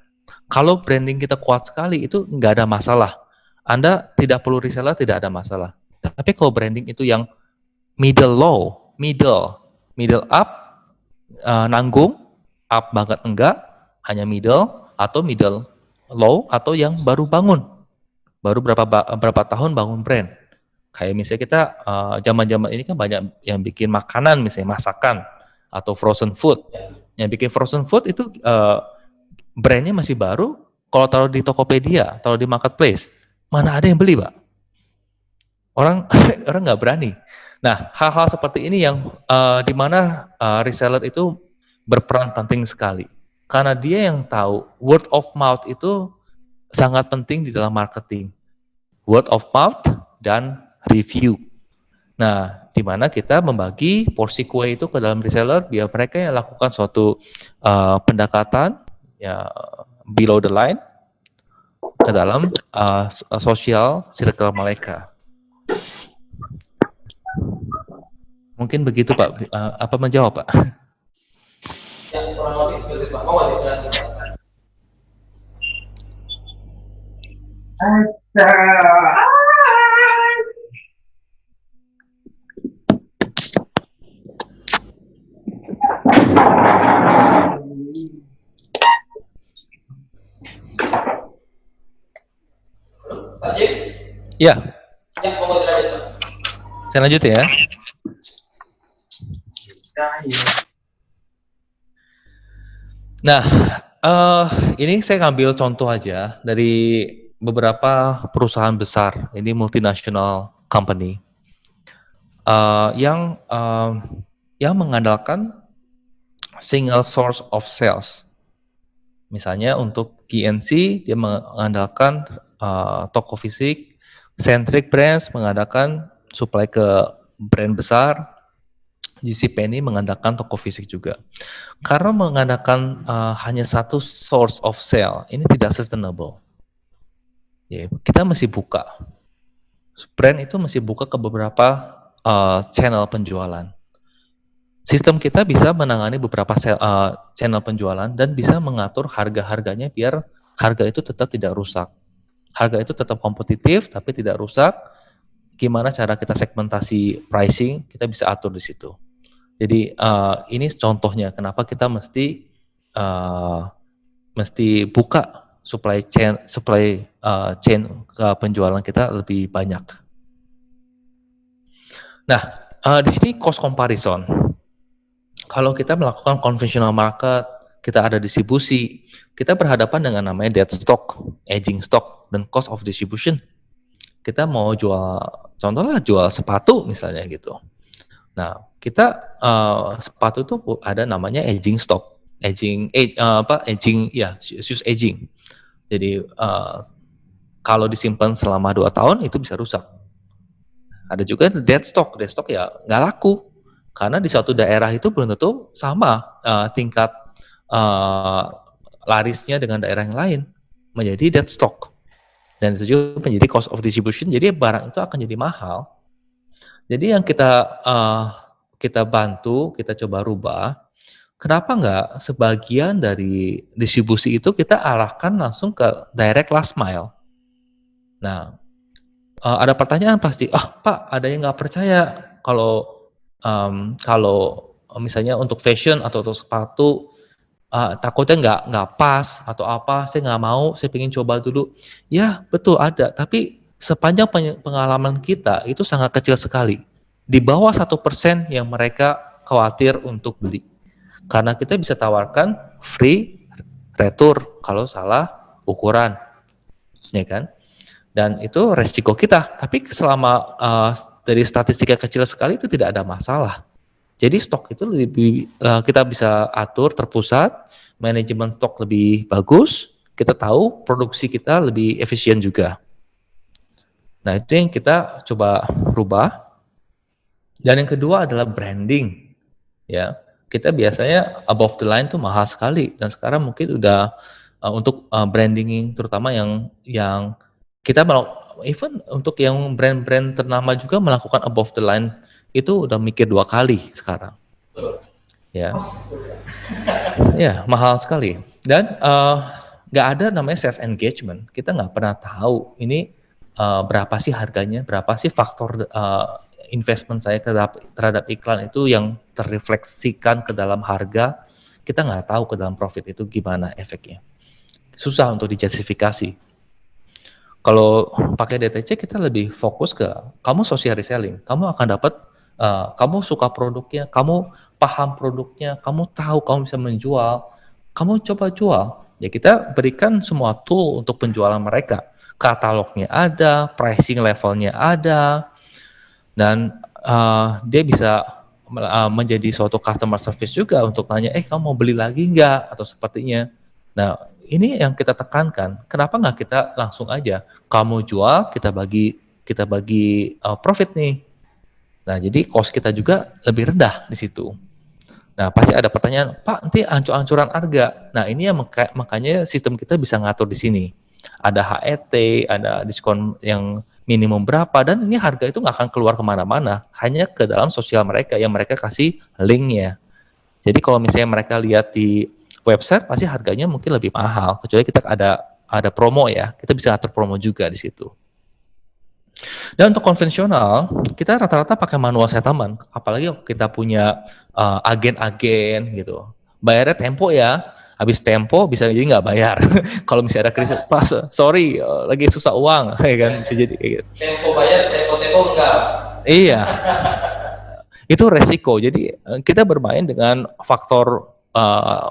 Kalau branding kita kuat sekali itu nggak ada masalah. Anda tidak perlu reseller, tidak ada masalah. Tapi kalau branding itu yang middle low, middle up, nanggung, up banget enggak, hanya middle atau middle low atau yang baru bangun, baru berapa tahun bangun brand. Kayak misalnya kita zaman-zaman ini kan banyak yang bikin makanan, misalnya masakan atau frozen food. Yang bikin frozen food itu brandnya masih baru. Kalau taruh di Tokopedia, taruh di marketplace, mana ada yang beli, Pak? Orang orang nggak berani. Nah, hal-hal seperti ini yang di mana reseller itu berperan penting sekali. Karena dia yang tahu word of mouth itu sangat penting di dalam marketing. Word of mouth dan review. Nah, di mana kita membagi porsi kue itu ke dalam reseller biar mereka yang lakukan suatu pendekatan ya below the line ke dalam sosial circle mereka. Mungkin begitu Pak. Apa menjawab Pak? Ya, kurang lebih seperti Pak. Mau diserahkan. Pak James? Ya. Ya, mau dilanjut Pak. Saya lanjut ya. Nah, ini saya ngambil contoh aja dari beberapa perusahaan besar, ini multinational company, yang mengandalkan single source of sales. Misalnya untuk GNC, dia mengandalkan toko fisik, Centric Brands mengandalkan supply ke brand besar, JCPenney mengandalkan toko fisik juga. Karena mengandalkan hanya satu source of sale, ini tidak sustainable. Ya, kita mesti buka. Brand itu mesti buka ke beberapa channel penjualan. Sistem kita bisa menangani beberapa channel penjualan dan bisa mengatur harga-harganya biar harga itu tetap tidak rusak. Harga itu tetap kompetitif tapi tidak rusak. Gimana cara kita segmentasi pricing, kita bisa atur di situ. Jadi ini contohnya kenapa kita mesti buka supply chain ke penjualan kita lebih banyak. Nah, di sini cost comparison. Kalau kita melakukan conventional market, kita ada distribusi, kita berhadapan dengan namanya dead stock, aging stock, dan cost of distribution. Kita mau jual, contohnya jual sepatu misalnya gitu. Nah, kita sepatu itu ada namanya aging stock, shoes aging. Jadi kalau disimpan selama 2 tahun itu bisa rusak. Ada juga dead stock ya nggak laku karena di suatu daerah itu belum tentu sama tingkat larisnya dengan daerah yang lain, menjadi dead stock. Dan itu juga menjadi cost of distribution. Jadi barang itu akan jadi mahal. Jadi yang kita bantu, kita coba rubah. Kenapa nggak sebagian dari distribusi itu kita arahkan langsung ke direct last mile? Nah, ada pertanyaan pasti, Pak, ada yang nggak percaya kalau misalnya untuk fashion atau untuk sepatu takutnya nggak pas atau apa, saya nggak mau, saya pengen coba dulu. Ya betul ada, tapi sepanjang pengalaman kita itu sangat kecil sekali, di bawah 1% yang mereka khawatir untuk beli, karena kita bisa tawarkan free retur kalau salah ukuran, ya kan? Dan itu resiko kita, tapi selama dari statistika kecil sekali itu tidak ada masalah. Jadi stok itu lebih kita bisa atur terpusat, manajemen stok lebih bagus, kita tahu produksi kita lebih efisien juga. Nah, itu yang kita coba rubah. Dan yang kedua adalah branding. Ya, kita biasanya above the line itu mahal sekali, dan sekarang mungkin udah untuk branding terutama yang kita even untuk yang brand-brand ternama juga melakukan above the line itu udah mikir 2 kali sekarang. Ya. Ya, mahal sekali. Dan nggak ada namanya sales engagement. Kita nggak pernah tahu ini berapa sih harganya, berapa sih faktor investment saya terhadap iklan itu yang terrefleksikan ke dalam harga. Kita nggak tahu ke dalam profit itu gimana efeknya. Susah untuk dijustifikasi. Kalau pakai DTC kita lebih fokus ke kamu social reselling, kamu akan dapat kamu suka produknya, kamu paham produknya, kamu tahu kamu bisa menjual, kamu coba jual. Ya kita berikan semua tool untuk penjualan mereka. Katalognya ada, pricing levelnya ada, dan dia bisa menjadi suatu customer service juga untuk tanya, kamu mau beli lagi nggak atau sepertinya. Nah, ini yang kita tekankan. Kenapa nggak kita langsung aja kamu jual, kita bagi profit nih. Nah, jadi cost kita juga lebih rendah di situ. Nah, pasti ada pertanyaan, Pak, nanti ancur-ancuran harga. Nah, ini yang makanya sistem kita bisa ngatur di sini. Ada HET, ada diskon yang minimum berapa, dan ini harga itu nggak akan keluar kemana-mana, hanya ke dalam sosial mereka yang mereka kasih linknya. Jadi kalau misalnya mereka lihat di website, pasti harganya mungkin lebih mahal, kecuali kita ada promo ya, kita bisa atur promo juga di situ. Dan untuk konvensional, kita rata-rata pakai manual settlement, apalagi kita punya agen-agen gitu. Bayarnya tempo ya, habis tempo bisa jadi nggak bayar. Kalau misalnya ada krisis, pas, sorry, lagi susah uang, ya kan bisa jadi kayak gitu. Tempo bayar, tempo enggak. Iya, itu resiko. Jadi kita bermain dengan faktor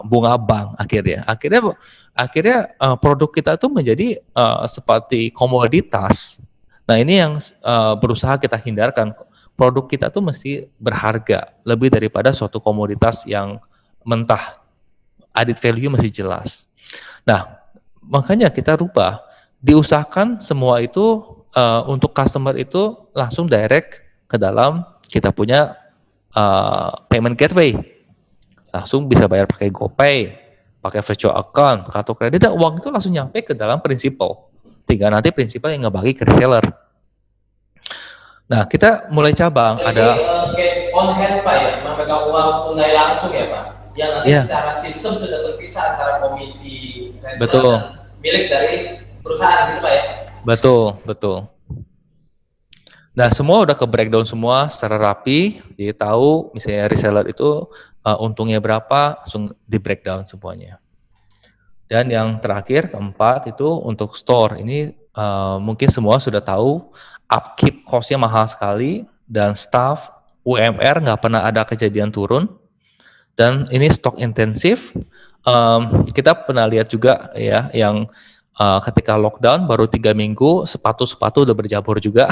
bunga bank akhirnya. Akhirnya produk kita itu menjadi seperti komoditas. Nah, ini yang berusaha kita hindarkan. Produk kita tuh mesti berharga lebih daripada suatu komoditas yang mentah. Added value mesti jelas. Nah, makanya kita rubah. Diusahakan semua itu untuk customer itu langsung direct ke dalam kita punya payment gateway. Langsung bisa bayar pakai GoPay, pakai virtual account, kartu kredit, dan uang itu langsung nyampe ke dalam prinsipal. Tinggal nanti prinsipal yang ngebagi ke reseller. Nah, kita mulai cabang. Jadi, ada cash on hand Pak ya, memegang uang tunai langsung ya Pak. Yang nanti secara sistem sudah terpisah antara komisi reseller dan milik dari perusahaan gitu Pak ya. Betul. Nah, semua udah ke breakdown semua secara rapi, jadi tahu misalnya reseller itu untungnya berapa, langsung di breakdown semuanya. Dan yang terakhir, keempat, itu untuk store. Ini mungkin semua sudah tahu, upkeep cost-nya mahal sekali, dan staff UMR nggak pernah ada kejadian turun, dan ini stok intensif. Kita pernah lihat juga ya, yang ketika lockdown baru 3 minggu, sepatu udah berjamur juga.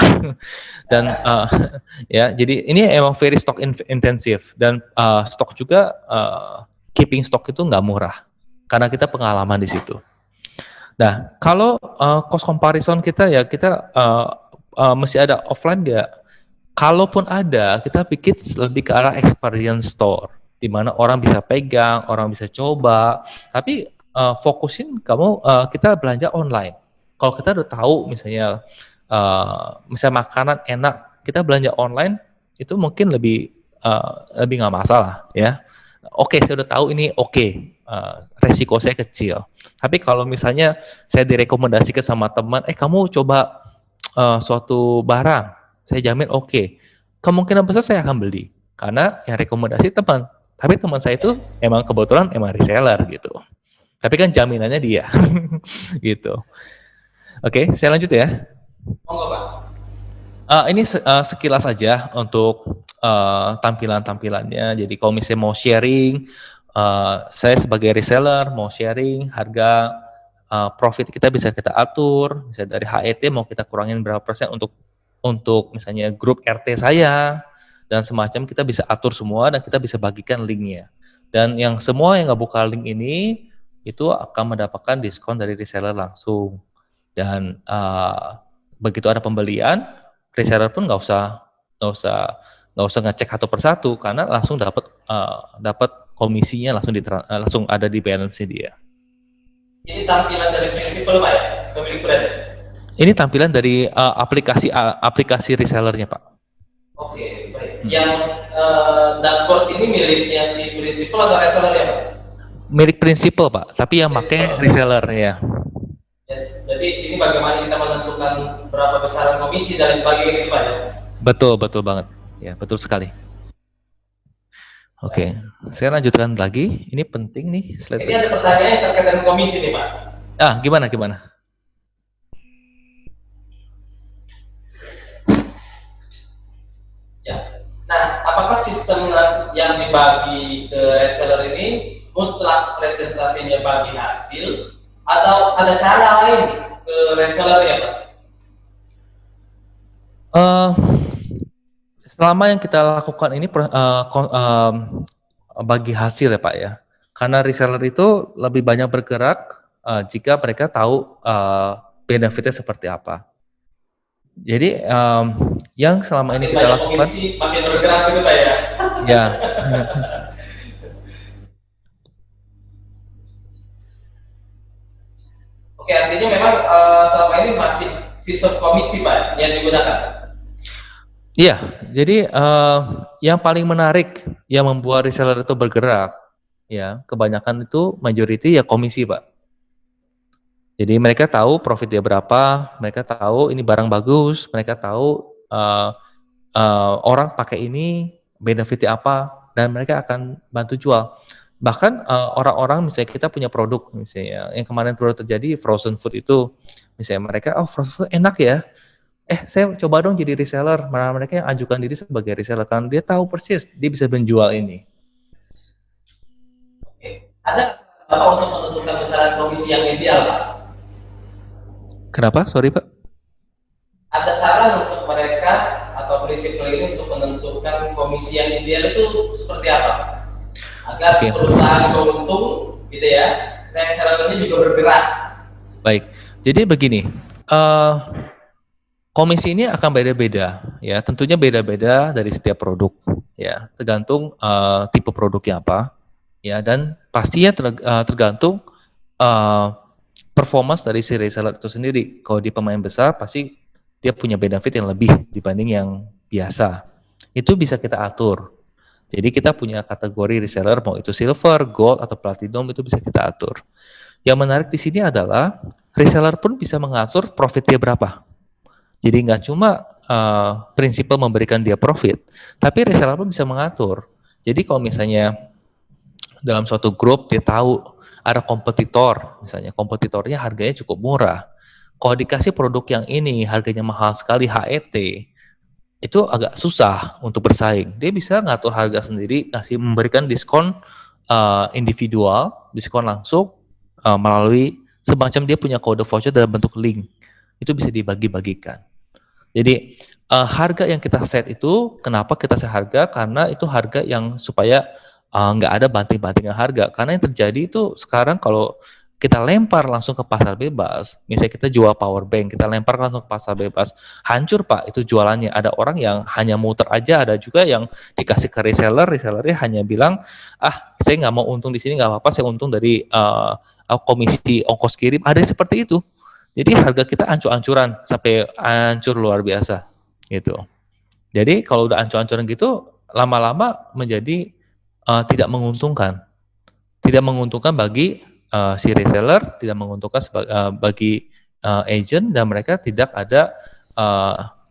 Dan ya, jadi ini emang very stock intensif, dan stok juga keeping stock itu nggak murah, karena kita pengalaman di situ. Nah, kalau cost comparison kita ya, kita mesti ada offline nggak? Kalaupun ada, kita pikir lebih ke arah experience store, di mana orang bisa pegang, orang bisa coba, tapi fokusin kita belanja online. Kalau kita udah tahu misalnya makanan enak, kita belanja online itu mungkin lebih nggak masalah ya. Oke, saya udah tahu ini resiko saya kecil. Tapi kalau misalnya saya direkomendasikan sama teman, kamu coba suatu barang, saya jamin kemungkinan besar saya akan beli, karena yang rekomendasi teman. Tapi teman saya itu kebetulan reseller gitu. Tapi kan jaminannya dia. Gitu. Oke, saya lanjut ya. Ini sekilas aja untuk tampilan-tampilannya. Jadi kalau misalnya mau sharing, saya sebagai reseller mau sharing harga, profit kita bisa kita atur. Misalnya dari HET mau kita kurangin berapa persen untuk misalnya grup RT saya, dan semacam, kita bisa atur semua dan kita bisa bagikan linknya. Dan yang semua yang nggak buka link ini itu akan mendapatkan diskon dari reseller langsung. Dan begitu ada pembelian, reseller pun nggak usah ngecek satu persatu, karena langsung dapat komisinya langsung ada di balance dia. Ini tampilan dari prinsipal Pak ya, pemilik brand. Ini tampilan dari aplikasi resellernya Pak. Baik. Yang dashboard ini miliknya si prinsipal atau reseller ya Pak? Mirip prinsipal Pak, tapi yang pakai Prinsipal. reseller ya. Yes, jadi ini bagaimana kita menentukan berapa besaran komisi dan lain sebagainya gitu Pak ya. Betul, betul banget. Ya, betul sekali. Oke, saya lanjutkan lagi. Ini penting nih slide. Ini ada pertanyaan yang terkait dengan komisi nih Pak. Gimana? Ya. Nah, apakah sistem yang dibagi ke reseller ini mutlak presentasinya bagi hasil atau ada cara lain ke reseller ya Pak? Selama yang kita lakukan ini bagi hasil ya Pak ya. Karena reseller itu lebih banyak bergerak jika mereka tahu benefitnya seperti apa. Jadi yang selama ini kita lakukan komisi, makin bergerak gitu Pak ya. Ya. Oke, artinya memang selama ini masih sistem komisi Pak yang digunakan. Iya, jadi yang paling menarik yang membuat reseller itu bergerak, ya kebanyakan itu majority ya komisi Pak. Jadi mereka tahu profit dia berapa, mereka tahu ini barang bagus, mereka tahu orang pakai ini benefitnya apa, dan mereka akan bantu jual. Bahkan orang-orang misalnya kita punya produk misalnya yang kemarin baru terjadi frozen food itu, misalnya mereka frozen food enak ya, saya coba dong jadi reseller. Malah mereka yang ajukan diri sebagai reseller karena dia tahu persis dia bisa menjual ini. Oke. Ada Bapak untuk menentukan besaran komisi yang ideal Pak? Kenapa? Sorry Pak. Ada saran untuk mereka atau prinsip ini untuk menentukan komisi yang ideal itu seperti apa? Agar perusahaan beruntung gitu ya, resellernya juga bergerak. Baik, jadi begini, komisi ini akan beda-beda ya, tentunya beda-beda dari setiap produk ya, tergantung tipe produknya apa ya, dan pastinya tergantung performance dari si reseller itu sendiri. Kalau di pemain besar pasti dia punya benefit yang lebih dibanding yang biasa. Itu bisa kita atur. Jadi kita punya kategori reseller, mau itu silver, gold, atau platinum, itu bisa kita atur. Yang menarik di sini adalah reseller pun bisa mengatur profitnya berapa. Jadi nggak cuma prinsipal memberikan dia profit, tapi reseller pun bisa mengatur. Jadi kalau misalnya dalam suatu grup dia tahu ada kompetitor, misalnya kompetitornya harganya cukup murah. Kalau dikasih produk yang ini harganya mahal sekali HET, itu agak susah untuk bersaing. Dia bisa ngatur harga sendiri, memberikan diskon individual, diskon langsung melalui semacam dia punya kode voucher dalam bentuk link. Itu bisa dibagi-bagikan. Jadi harga yang kita set itu, kenapa kita set harga? Karena itu harga yang supaya nggak ada banting-bantingan harga. Karena yang terjadi itu sekarang kalau kita lempar langsung ke pasar bebas, misalnya kita jual power bank, kita lempar langsung ke pasar bebas, hancur Pak itu jualannya. Ada orang yang hanya muter aja, ada juga yang dikasih ke reseller, resellernya hanya bilang, saya nggak mau untung di sini, nggak apa-apa, saya untung dari komisi ongkos kirim. Ada yang seperti itu. Jadi harga kita ancur-ancuran sampai hancur luar biasa gitu. Jadi kalau udah ancur-ancuran gitu, lama-lama menjadi tidak menguntungkan. Tidak menguntungkan bagi si reseller, tidak menguntungkan bagi agent, dan mereka tidak ada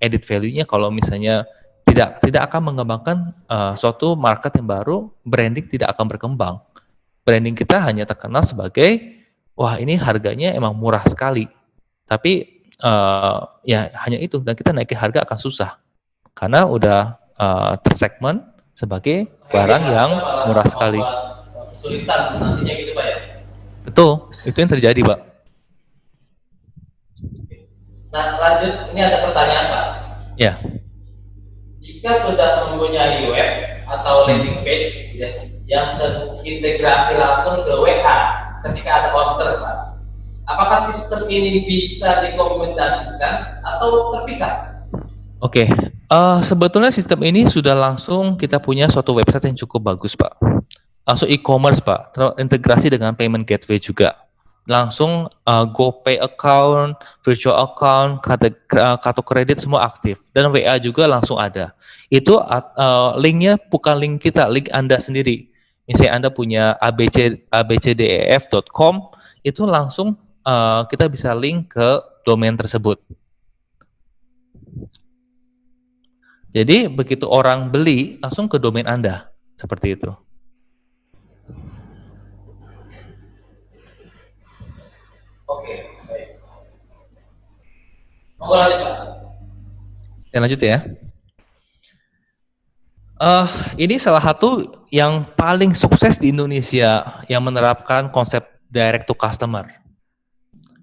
added value-nya kalau misalnya tidak akan mengembangkan suatu market yang baru, branding tidak akan berkembang. Branding kita hanya terkenal sebagai, wah ini harganya emang murah sekali. Tapi ya hanya itu, dan kita naikin harga akan susah. Karena udah tersegmen sebagai barang yang murah sekali. Kesulitan nantinya gitu Pak ya? Betul, itu yang terjadi Pak. Nah lanjut, ini ada pertanyaan Pak. Ya. Jika sudah mempunyai web atau landing page yang terintegrasi langsung ke WA ketika ada order Pak, apakah sistem ini bisa dikomunikasikan atau terpisah? Oke, sebetulnya sistem ini sudah langsung kita punya suatu website yang cukup bagus Pak. Langsung e-commerce Pak, terintegrasi dengan payment gateway juga. Langsung GoPay account, virtual account, kartu kredit semua aktif. Dan WA juga langsung ada. Itu linknya bukan link kita, link Anda sendiri. Misalnya Anda punya abcdef.com, itu langsung kita bisa link ke domain tersebut. Jadi begitu orang beli, langsung ke domain Anda. Seperti itu. Oke, baik. Mau lanjut, Pak? Saya lanjut ya. Ini salah satu yang paling sukses di Indonesia yang menerapkan konsep direct to customer.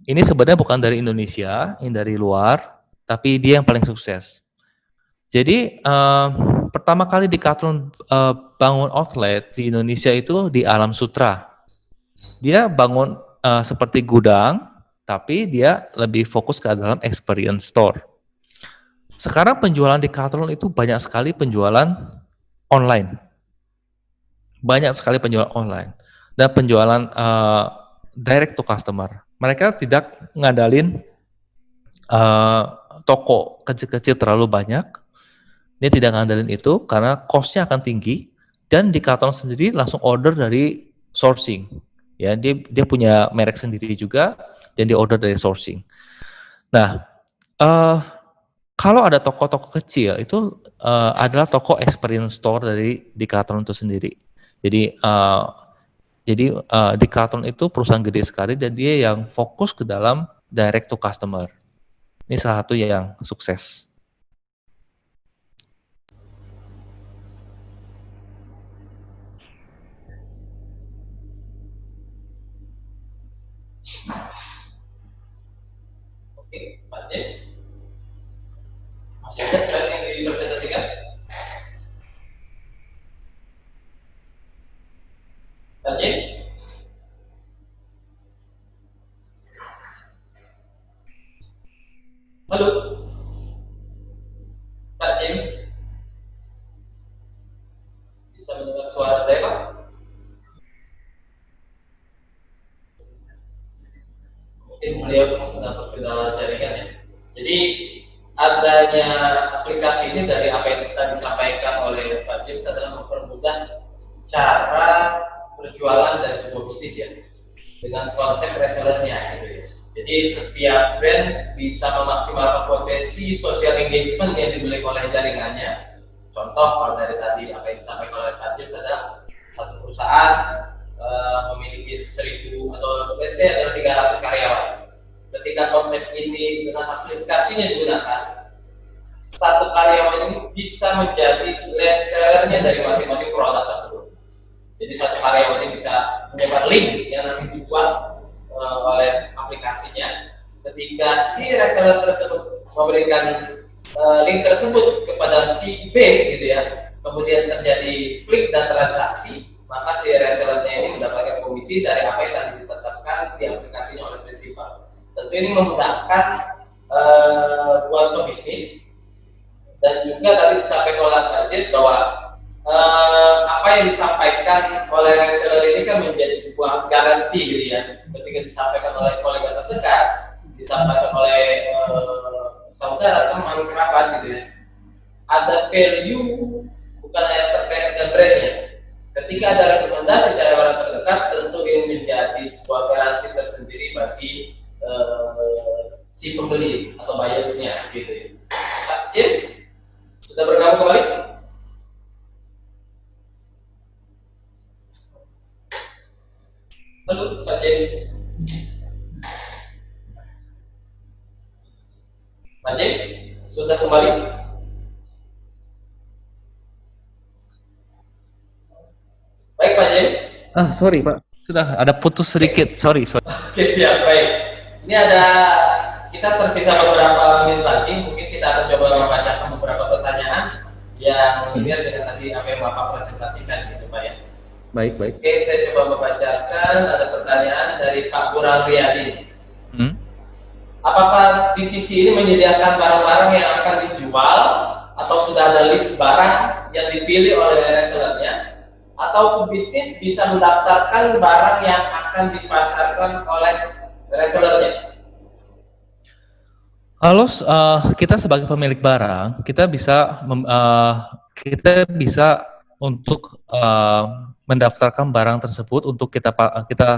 Ini sebenarnya bukan dari Indonesia, ini dari luar, tapi dia yang paling sukses. Jadi pertama kali Decathlon bangun outlet di Indonesia itu di Alam Sutra. Dia bangun seperti gudang, tapi dia lebih fokus ke dalam experience store. Sekarang penjualan Decathlon itu banyak sekali penjualan online. Banyak sekali penjualan online. Dan penjualan direct to customer. Mereka tidak ngadalin toko kecil-kecil terlalu banyak. Dia tidak ngadalin itu karena cost-nya akan tinggi. Dan Decathlon sendiri langsung order dari sourcing. Ya, dia punya merek sendiri juga dan dia order dari sourcing. Nah, kalau ada toko-toko kecil itu adalah toko experience store dari Decathlon itu sendiri. Jadi Decathlon itu perusahaan gede sekali dan dia yang fokus ke dalam direct to customer. Ini salah satu yang sukses. Oke, Pak James. Masih ada slide yang dipresentasikan? Pak James? Halo? Pak James? Bisa mendengar suara saya, Pak? Mungkin beliau sedang terkendala jaringan ya. Jadi adanya aplikasi ini dari apa yang kita disampaikan oleh Pak James adalah mempermudah cara berjualan dari sebuah bisnis ya, dengan konsep resellernya gitu ya. Jadi setiap brand bisa memaksimalkan potensi social engagement yang dimiliki oleh jaringannya. Contoh kalau dari tadi apa yang disampaikan oleh Pak James ada satu perusahaan memiliki 1000 atau let's say ada 300 karyawan. Ketika konsep ini dengan aplikasinya digunakan, satu karyawan ini bisa menjadi sellernya dari masing-masing produk tersebut. Jadi satu karyawan ini bisa menyebar link yang nanti dibuat oleh aplikasinya. Ketika si reseller tersebut memberikan link tersebut kepada si B gitu ya, kemudian terjadi klik dan transaksi, maka si resellernya ini mendapatkan komisi dari apa yang tadi ditetapkan di aplikasinya oleh prinsipal. Tentu ini memudahkan buat pebisnis, dan juga tadi disampaikan oleh Pak Jess bahwa apa yang disampaikan oleh reseller ini kan menjadi sebuah garansi gitu ya. Ketika disampaikan oleh kolega terdekat, disampaikan oleh saudara, teman, kerabat gitu ya, ada value bukan hanya terkait dengan brandnya. Ketika ada rekomendasi dari orang terdekat, tentu ini menjadi sebuah garansi tersendiri bagi si pembeli atau buyersnya gitu ya. Pak James sudah bergabung kembali? Halo Pak James. Pak James sudah kembali? Baik Pak James. Sorry Pak, sudah ada putus sedikit. Sorry. Oke, siap, baik. Ini ada, kita tersisa beberapa menit lagi, mungkin kita akan coba membacakan beberapa pertanyaan yang lihat dengan tadi apa yang Bapak presentasikan gitu Pak ya. Baik. Oke, saya coba membacakan. Ada pertanyaan dari Pak Burhan Riyadin. Apakah DTC ini menyediakan barang-barang yang akan dijual atau sudah ada list barang yang dipilih oleh resellernya, atau pebisnis bisa mendaftarkan barang yang akan dipasarkan oleh resellernya? Kalau kita sebagai pemilik barang, kita bisa untuk mendaftarkan barang tersebut untuk kita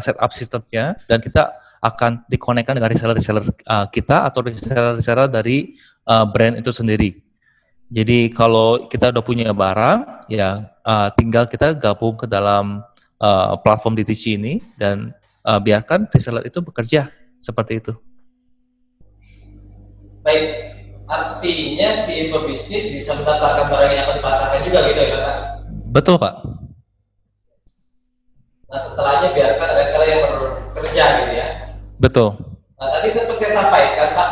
set up sistemnya, dan kita akan dikonekkan dengan reseller-reseller kita atau reseller-reseller dari brand itu sendiri. Jadi kalau kita udah punya barang, ya tinggal kita gabung ke dalam platform DTC ini dan biarkan reseller itu bekerja seperti itu. Baik, artinya si pebisnis bisa mendaftarkan barang yang akan dipasarkan juga gitu ya Pak? Betul Pak. Nah setelahnya biarkan reseller yang bekerja gitu ya? Betul. Nah tadi sempat saya sampaikan Pak,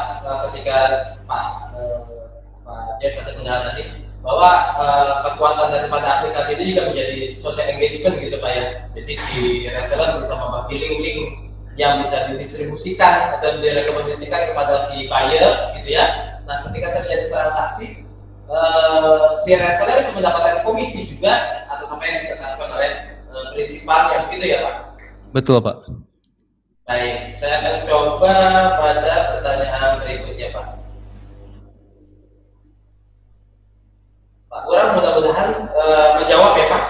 ketika Pak Jeff tadi mengenal tadi, bahwa kekuatan daripada aplikasi ini juga menjadi social engagement gitu Pak ya. Jadi si reseller bisa membagi link-link yang bisa didistribusikan atau direkomendasikan kepada si buyers gitu ya. Nah ketika terjadi transaksi, si reseller itu mendapatkan komisi juga atau sampai yang ditekankan oleh prinsipal yang gitu ya Pak. Betul Pak. Baik, saya akan coba pada pertanyaan berikutnya Pak. Pak Burang mudah-mudahan menjawab ya Pak.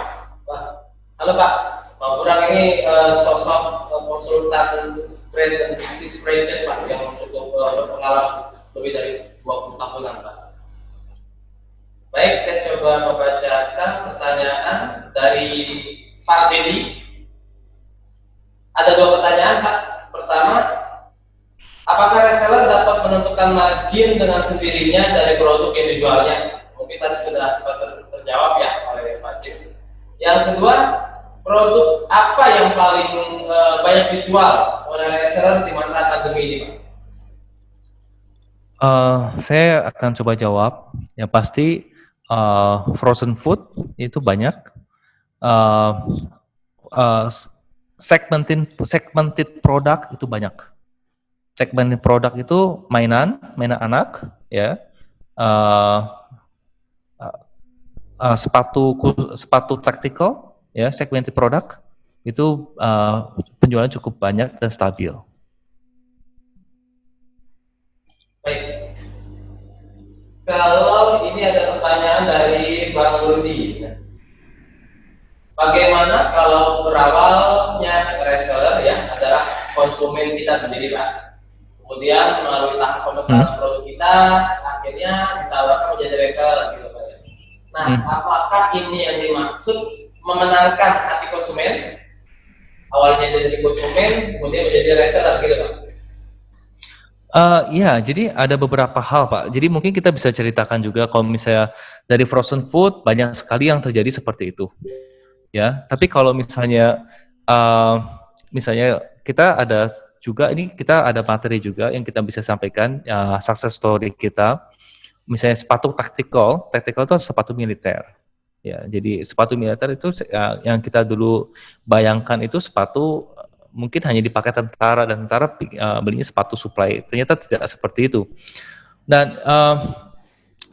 Halo Pak, Pak Burang ini sosok konsultan brand dan bisnis franchise Pak yang cukup berpengalaman lebih dari 20 tahunan Pak. Baik, saya coba membacakan pertanyaan dari Pak Dedi. Ada 2 pertanyaan Pak. Pertama, apakah reseller dapat menentukan margin dengan sendirinya dari produk yang dijualnya? Mungkin tadi sudah sempat terjawab ya oleh Pak James. Yang kedua, produk apa yang paling banyak dijual oleh reseller di masa pandemi ini Pak? Saya akan coba jawab. Yang pasti frozen food itu banyak. Segmented produk itu banyak. Segmented produk itu mainan anak, ya. Sepatu tactical, ya, segmented produk itu penjualan cukup banyak dan stabil. Baik. Kalau ini ada pertanyaan dari Bang Rudi. Bagaimana kalau berawalnya reseller ya adalah konsumen kita sendiri Pak. Kemudian melalui tahap pemesanan produk kita, akhirnya ditawarkan menjadi reseller gitu Pak. Nah, apakah ini yang dimaksud memenangkan hati konsumen? Awalnya jadi konsumen, kemudian menjadi reseller gitu Pak. Ya, jadi ada beberapa hal Pak. Jadi mungkin kita bisa ceritakan juga kalau misalnya dari frozen food banyak sekali yang terjadi seperti itu. Ya, tapi kalau misalnya kita ada juga kita ada materi juga yang kita bisa sampaikan success story kita. Misalnya sepatu tactical itu sepatu militer. Ya, jadi sepatu militer itu yang kita dulu bayangkan itu sepatu mungkin hanya dipakai tentara dan tentara belinya sepatu supply. Ternyata tidak seperti itu. Dan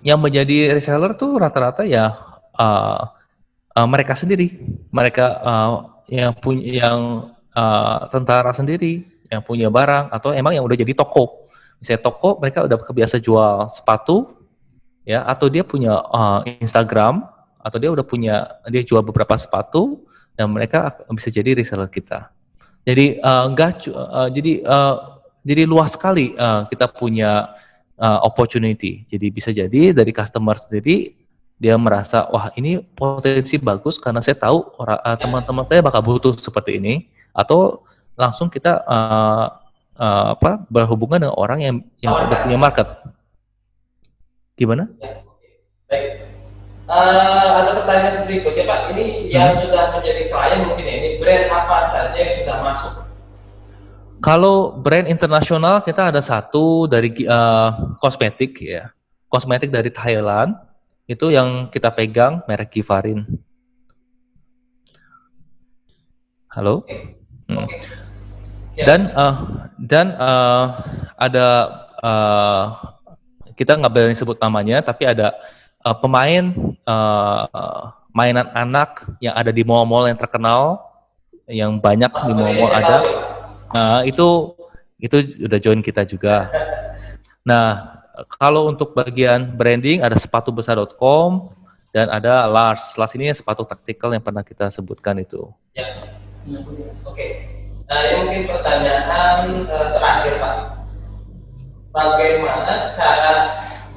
yang menjadi reseller tuh rata-rata ya mereka sendiri, tentara sendiri yang punya barang atau emang yang udah jadi toko. Misalnya toko mereka udah kebiasa jual sepatu, ya, atau dia punya Instagram atau dia jual beberapa sepatu dan mereka bisa jadi reseller kita. Jadi jadi luas sekali kita punya opportunity. Jadi bisa jadi dari customer sendiri dia merasa wah ini potensi bagus karena saya tahu teman-teman saya bakal butuh seperti ini, atau langsung kita berhubungan dengan orang yang udah punya market. Gimana? Ya, baik. Ada pertanyaan berikutnya Pak. Ini yang sudah menjadi klien mungkin ya. Ini brand apa saja yang sudah masuk? Kalau brand internasional kita ada satu dari kosmetik ya, kosmetik dari Thailand. Itu yang kita pegang, merek Givarin. Halo. Dan ada kita nggak boleh sebut namanya, tapi ada pemain mainan anak yang ada di mall-mall yang terkenal, yang banyak di mall-mall ada. Nah itu udah join kita juga. Nah kalau untuk bagian branding ada sepatubesar.com, dan ada Lars. Lars ini sepatu taktikal yang pernah kita sebutkan itu. Ya. Oke. Nah, ini mungkin pertanyaan terakhir, Pak. Bagaimana cara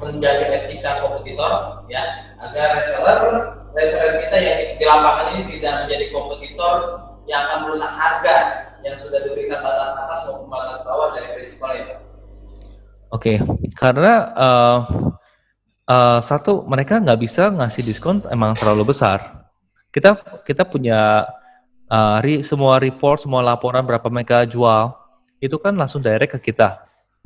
menjaga etika kompetitor ya agar reseller kita yang di lapangan ini tidak menjadi kompetitor yang akan merusak harga yang sudah diberikan batas atas maupun batas bawah dari prinsipal ya. Oke, karena satu, mereka nggak bisa ngasih diskon emang terlalu besar. Kita punya semua report, semua laporan berapa mereka jual, itu kan langsung direct ke kita.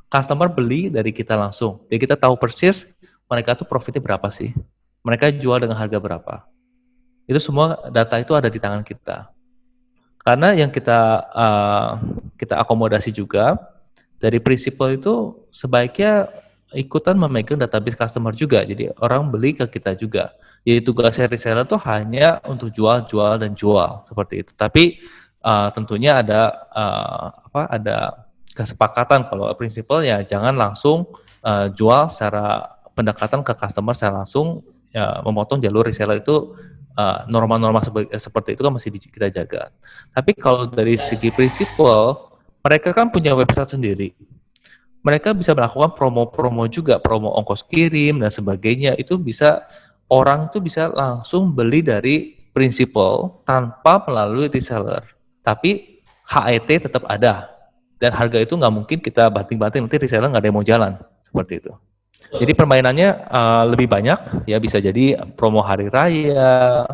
Customer beli dari kita langsung, jadi kita tahu persis mereka tuh profitnya berapa sih, mereka jual dengan harga berapa. Itu semua data itu ada di tangan kita. Karena yang kita akomodasi juga dari prinsipal itu sebaiknya ikutan memegang database customer juga. Jadi orang beli ke kita juga. Jadi tugasnya reseller tuh hanya untuk jual dan jual seperti itu. Tapi tentunya ada kesepakatan kalau prinsipal ya jangan langsung jual secara pendekatan ke customer secara langsung, ya, memotong jalur reseller itu. Norma-norma seperti itu kan masih kita jaga. Tapi kalau dari segi prinsipal, mereka kan punya website sendiri. Mereka bisa melakukan promo-promo juga, promo ongkos kirim dan sebagainya. Itu bisa, orang tuh bisa langsung beli dari prinsipal tanpa melalui reseller. Tapi HET tetap ada. Dan harga itu nggak mungkin kita banting-banting, nanti reseller nggak ada yang mau jalan. Seperti itu. Jadi permainannya lebih banyak, ya bisa jadi promo hari raya,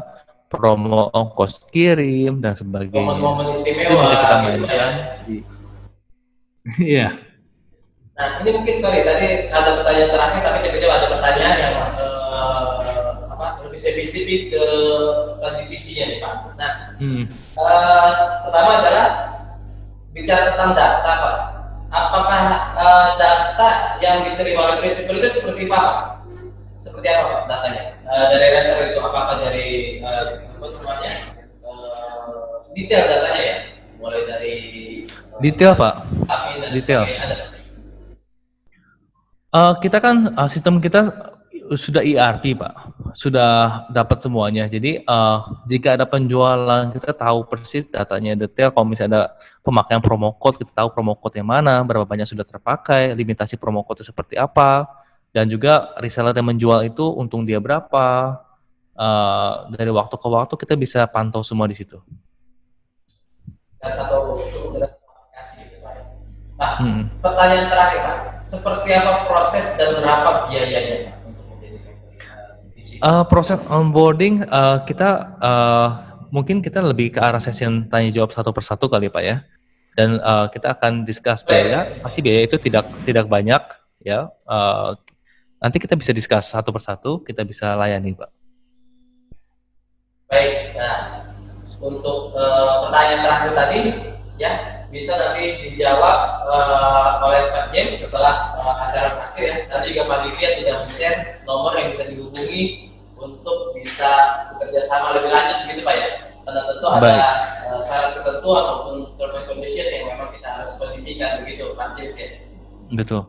promo ongkos kirim dan sebagainya. Momen-momen istimewa. Itu bisa kita mainkan. Iya. Nah ini mungkin tadi ada pertanyaan terakhir, tapi tiba-tiba ada pertanyaan yang lebih spesifik ke divisinya nih Pak. Nah, pertama adalah bicara tentang data Pak. Apakah data yang diterima oleh prinsipal itu seperti apa? Seperti apa Pak datanya? Dari reseller itu apakah dari detail datanya ya? Mulai dari detail Pak. Detail. Kita kan sistem kita sudah ERP Pak, sudah dapat semuanya. Jadi jika ada penjualan kita tahu persis datanya detail. Kalau misalnya ada pemakaian promo code, kita tahu promo code yang mana, berapa banyak sudah terpakai, limitasi promo code seperti apa, dan juga reseller yang menjual itu untung dia berapa. Dari waktu ke waktu kita bisa pantau semua di situ. Nah, pertanyaan terakhir Pak, seperti apa proses dan berapa biayanya Pak? Proses onboarding kita mungkin kita lebih ke arah session tanya jawab satu persatu kali Pak ya, dan kita akan discuss biaya. Pasti biaya itu tidak banyak ya. Nanti kita bisa discuss satu persatu, kita bisa layani Pak. Baik, nah untuk pertanyaan terakhir tadi ya bisa nanti dijawab oleh Pak James setelah acara berakhir ya. Tadi juga Pak Lydia sudah men-share nomor yang bisa dihubungi untuk bisa bekerja sama lebih lanjut gitu Pak ya. Karena tentu ada syarat tertentu ataupun term and condition yang memang kita harus kondisikan begitu Pak James ya. Betul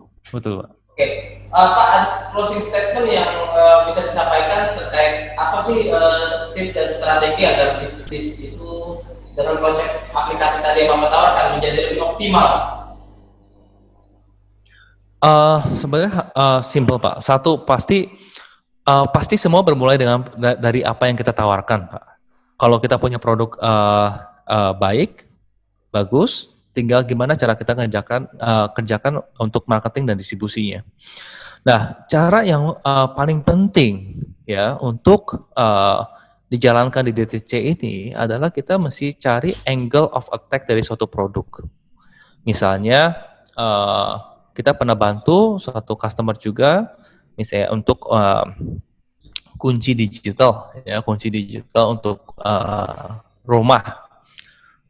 Pak. Oke, Pak ada closing statement yang bisa disampaikan terkait apa sih tips dan strategi agar bisnis itu dengan konsep aplikasi tadi yang Bapak tawarkan menjadi lebih optimal? Sebenarnya simple Pak. Satu, pasti semua bermulai dari apa yang kita tawarkan Pak. Kalau kita punya produk baik, bagus, tinggal gimana cara kita kerjakan untuk marketing dan distribusinya. Nah, cara yang paling penting ya untuk dijalankan di DTC ini adalah kita mesti cari angle of attack dari suatu produk. Misalnya kita pernah bantu suatu customer juga, misalnya untuk kunci digital untuk rumah.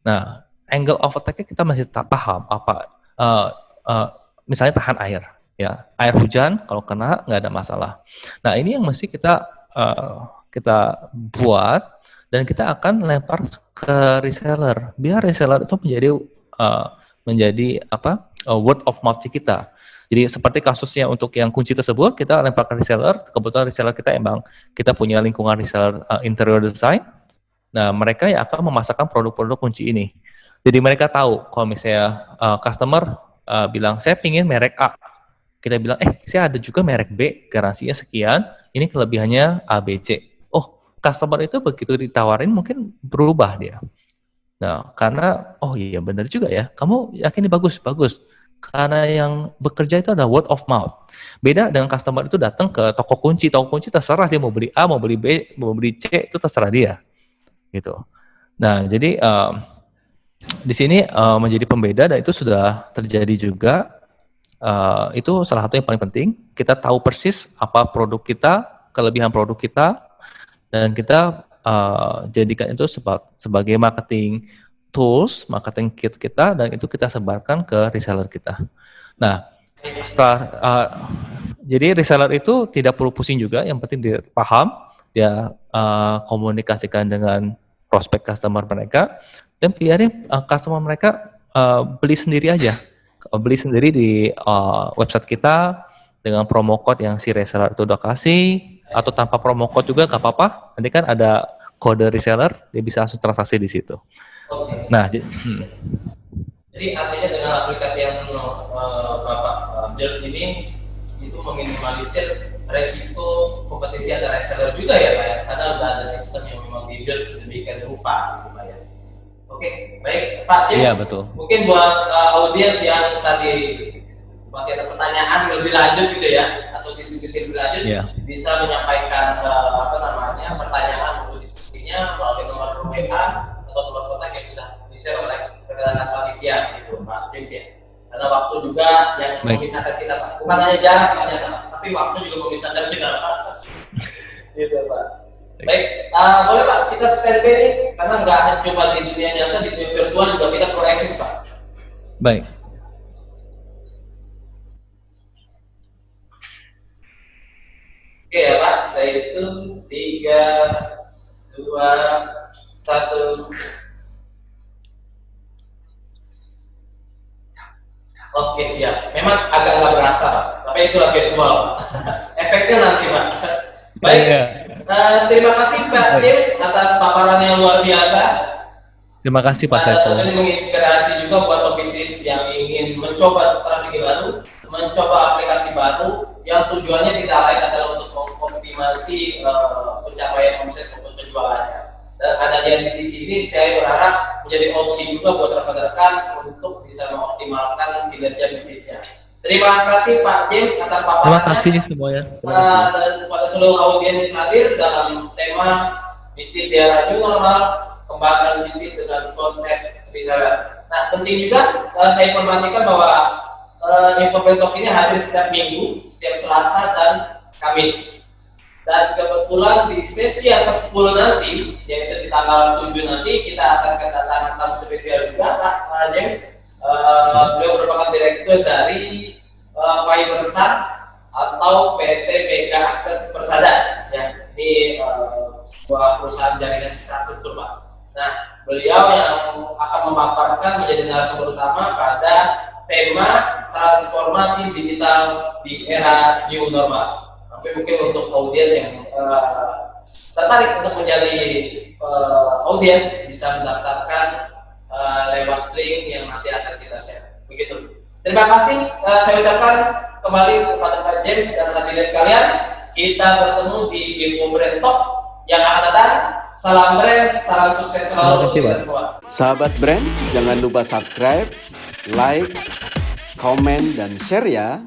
Nah, angle of attack-nya kita masih tak paham apa. Misalnya tahan air, ya air hujan kalau kena nggak ada masalah. Nah ini yang mesti kita buat dan kita akan lempar ke reseller biar reseller itu menjadi word of mouth kita. Jadi seperti kasusnya untuk yang kunci tersebut, kita lempar ke reseller. Kebetulan reseller kita emang kita punya lingkungan reseller interior design. Nah, mereka yang akan memasarkan produk-produk kunci ini. Jadi mereka tahu kalau misalnya customer bilang saya pingin merek A, kita bilang saya ada juga merek B, garansinya sekian, ini kelebihannya A, B, C. Oh, customer itu begitu ditawarin mungkin berubah dia. Nah, karena oh iya benar juga ya, kamu yakin ini bagus. Karena yang bekerja itu ada word of mouth. Beda dengan customer itu datang ke toko kunci terserah dia mau beli A, mau beli B, mau beli C, itu terserah dia, gitu. Nah, jadi di sini menjadi pembeda dan itu sudah terjadi juga. Itu salah satu yang paling penting. Kita tahu persis apa produk kita, kelebihan produk kita, dan kita jadikan itu sebagai marketing tools, marketing kit kita, dan itu kita sebarkan ke reseller kita. Nah, jadi reseller itu tidak perlu pusing juga, yang penting dia paham, dia komunikasikan dengan prospek customer mereka, dan biarin customer mereka beli sendiri aja. Beli sendiri di website kita dengan promo code yang si reseller itu udah kasih, atau tanpa promo code juga nggak apa-apa. Nanti kan ada kode reseller, dia bisa langsung transaksi di situ. Oke. Nah, jadi artinya dengan aplikasi yang Bapak build ini itu meminimalisir resiko kompetisi antara reseller juga ya Pak ya, karena udah ada sistem yang memang dibuild sedemikian rupa gitu Pak ya. Oke, baik Pak James. Iya betul. Mungkin buat audiens yang tadi masih ada pertanyaan lebih lanjut gitu ya, atau diskusi lebih lanjut, bisa menyampaikan pertanyaan untuk diskusinya melalui nomor WA atau nomor kontak yang sudah di-share oleh rekan-rekan panitia gitu Pak James ya. Karena waktu juga yang memisahkan kita Pak. Bukan hanya jarak ternyata, tapi waktu juga memisahkan kita Pak. Gitu Pak. Baik, boleh Pak kita standby nih, karena nggak hanya cuma di dunia nyata, di dunia virtual juga kita perlu eksis Pak. Baik. Oke ya Pak, saya hitung 3, 2, 1. Oke siap. Memang agak nggak berasa Pak, tapi itulah virtual. Efeknya nanti Pak. Baik. Terima kasih Pak James atas paparan yang luar biasa. Terima kasih Pak Saiful. Ini menginspirasi juga buat pebisnis yang ingin mencoba strategi baru, mencoba aplikasi baru yang tujuannya tidak lain adalah untuk mengoptimasi pencapaian omset maupun penjualannya. Dan adanya di sini saya berharap menjadi opsi juga buat rekan-rekan untuk bisa mengoptimalkan kinerja bisnisnya. Terima kasih Pak James atas paparannya. Terima kasih semuanya. Dan pada seluruh audiens hadir dalam tema bisnis di era new normal, kembangkan bisnis dengan konsep reseller. Nah, penting juga saya informasikan bahwa Infobel Talk ini hadir setiap minggu, setiap Selasa dan Kamis. Dan kebetulan di sesi yang ke-10 nanti, yaitu di tanggal 7 nanti, kita akan kedatangan tamu spesial juga, Pak James. Beliau merupakan direktur dari Fiberstar atau PT Mega Akses Persada. Ya, ini sebuah perusahaan jaringan infrastruktur, Pak. Nah, beliau yang akan memaparkan menjadi narasumber utama pada tema transformasi digital di era new normal. Tapi mungkin untuk audiens yang tertarik untuk menjadi audiens bisa mendaftarkan lewat link yang nanti akan kita share. Begitu. Terima kasih. Saya ucapkan kembali kepada Pak James dan hadirin sekalian. Kita bertemu di Infobel Talk yang akan datang. Salam brand, salam sukses selalu untuk kita semua. Sahabat brand, jangan lupa subscribe, like, komen, dan share ya.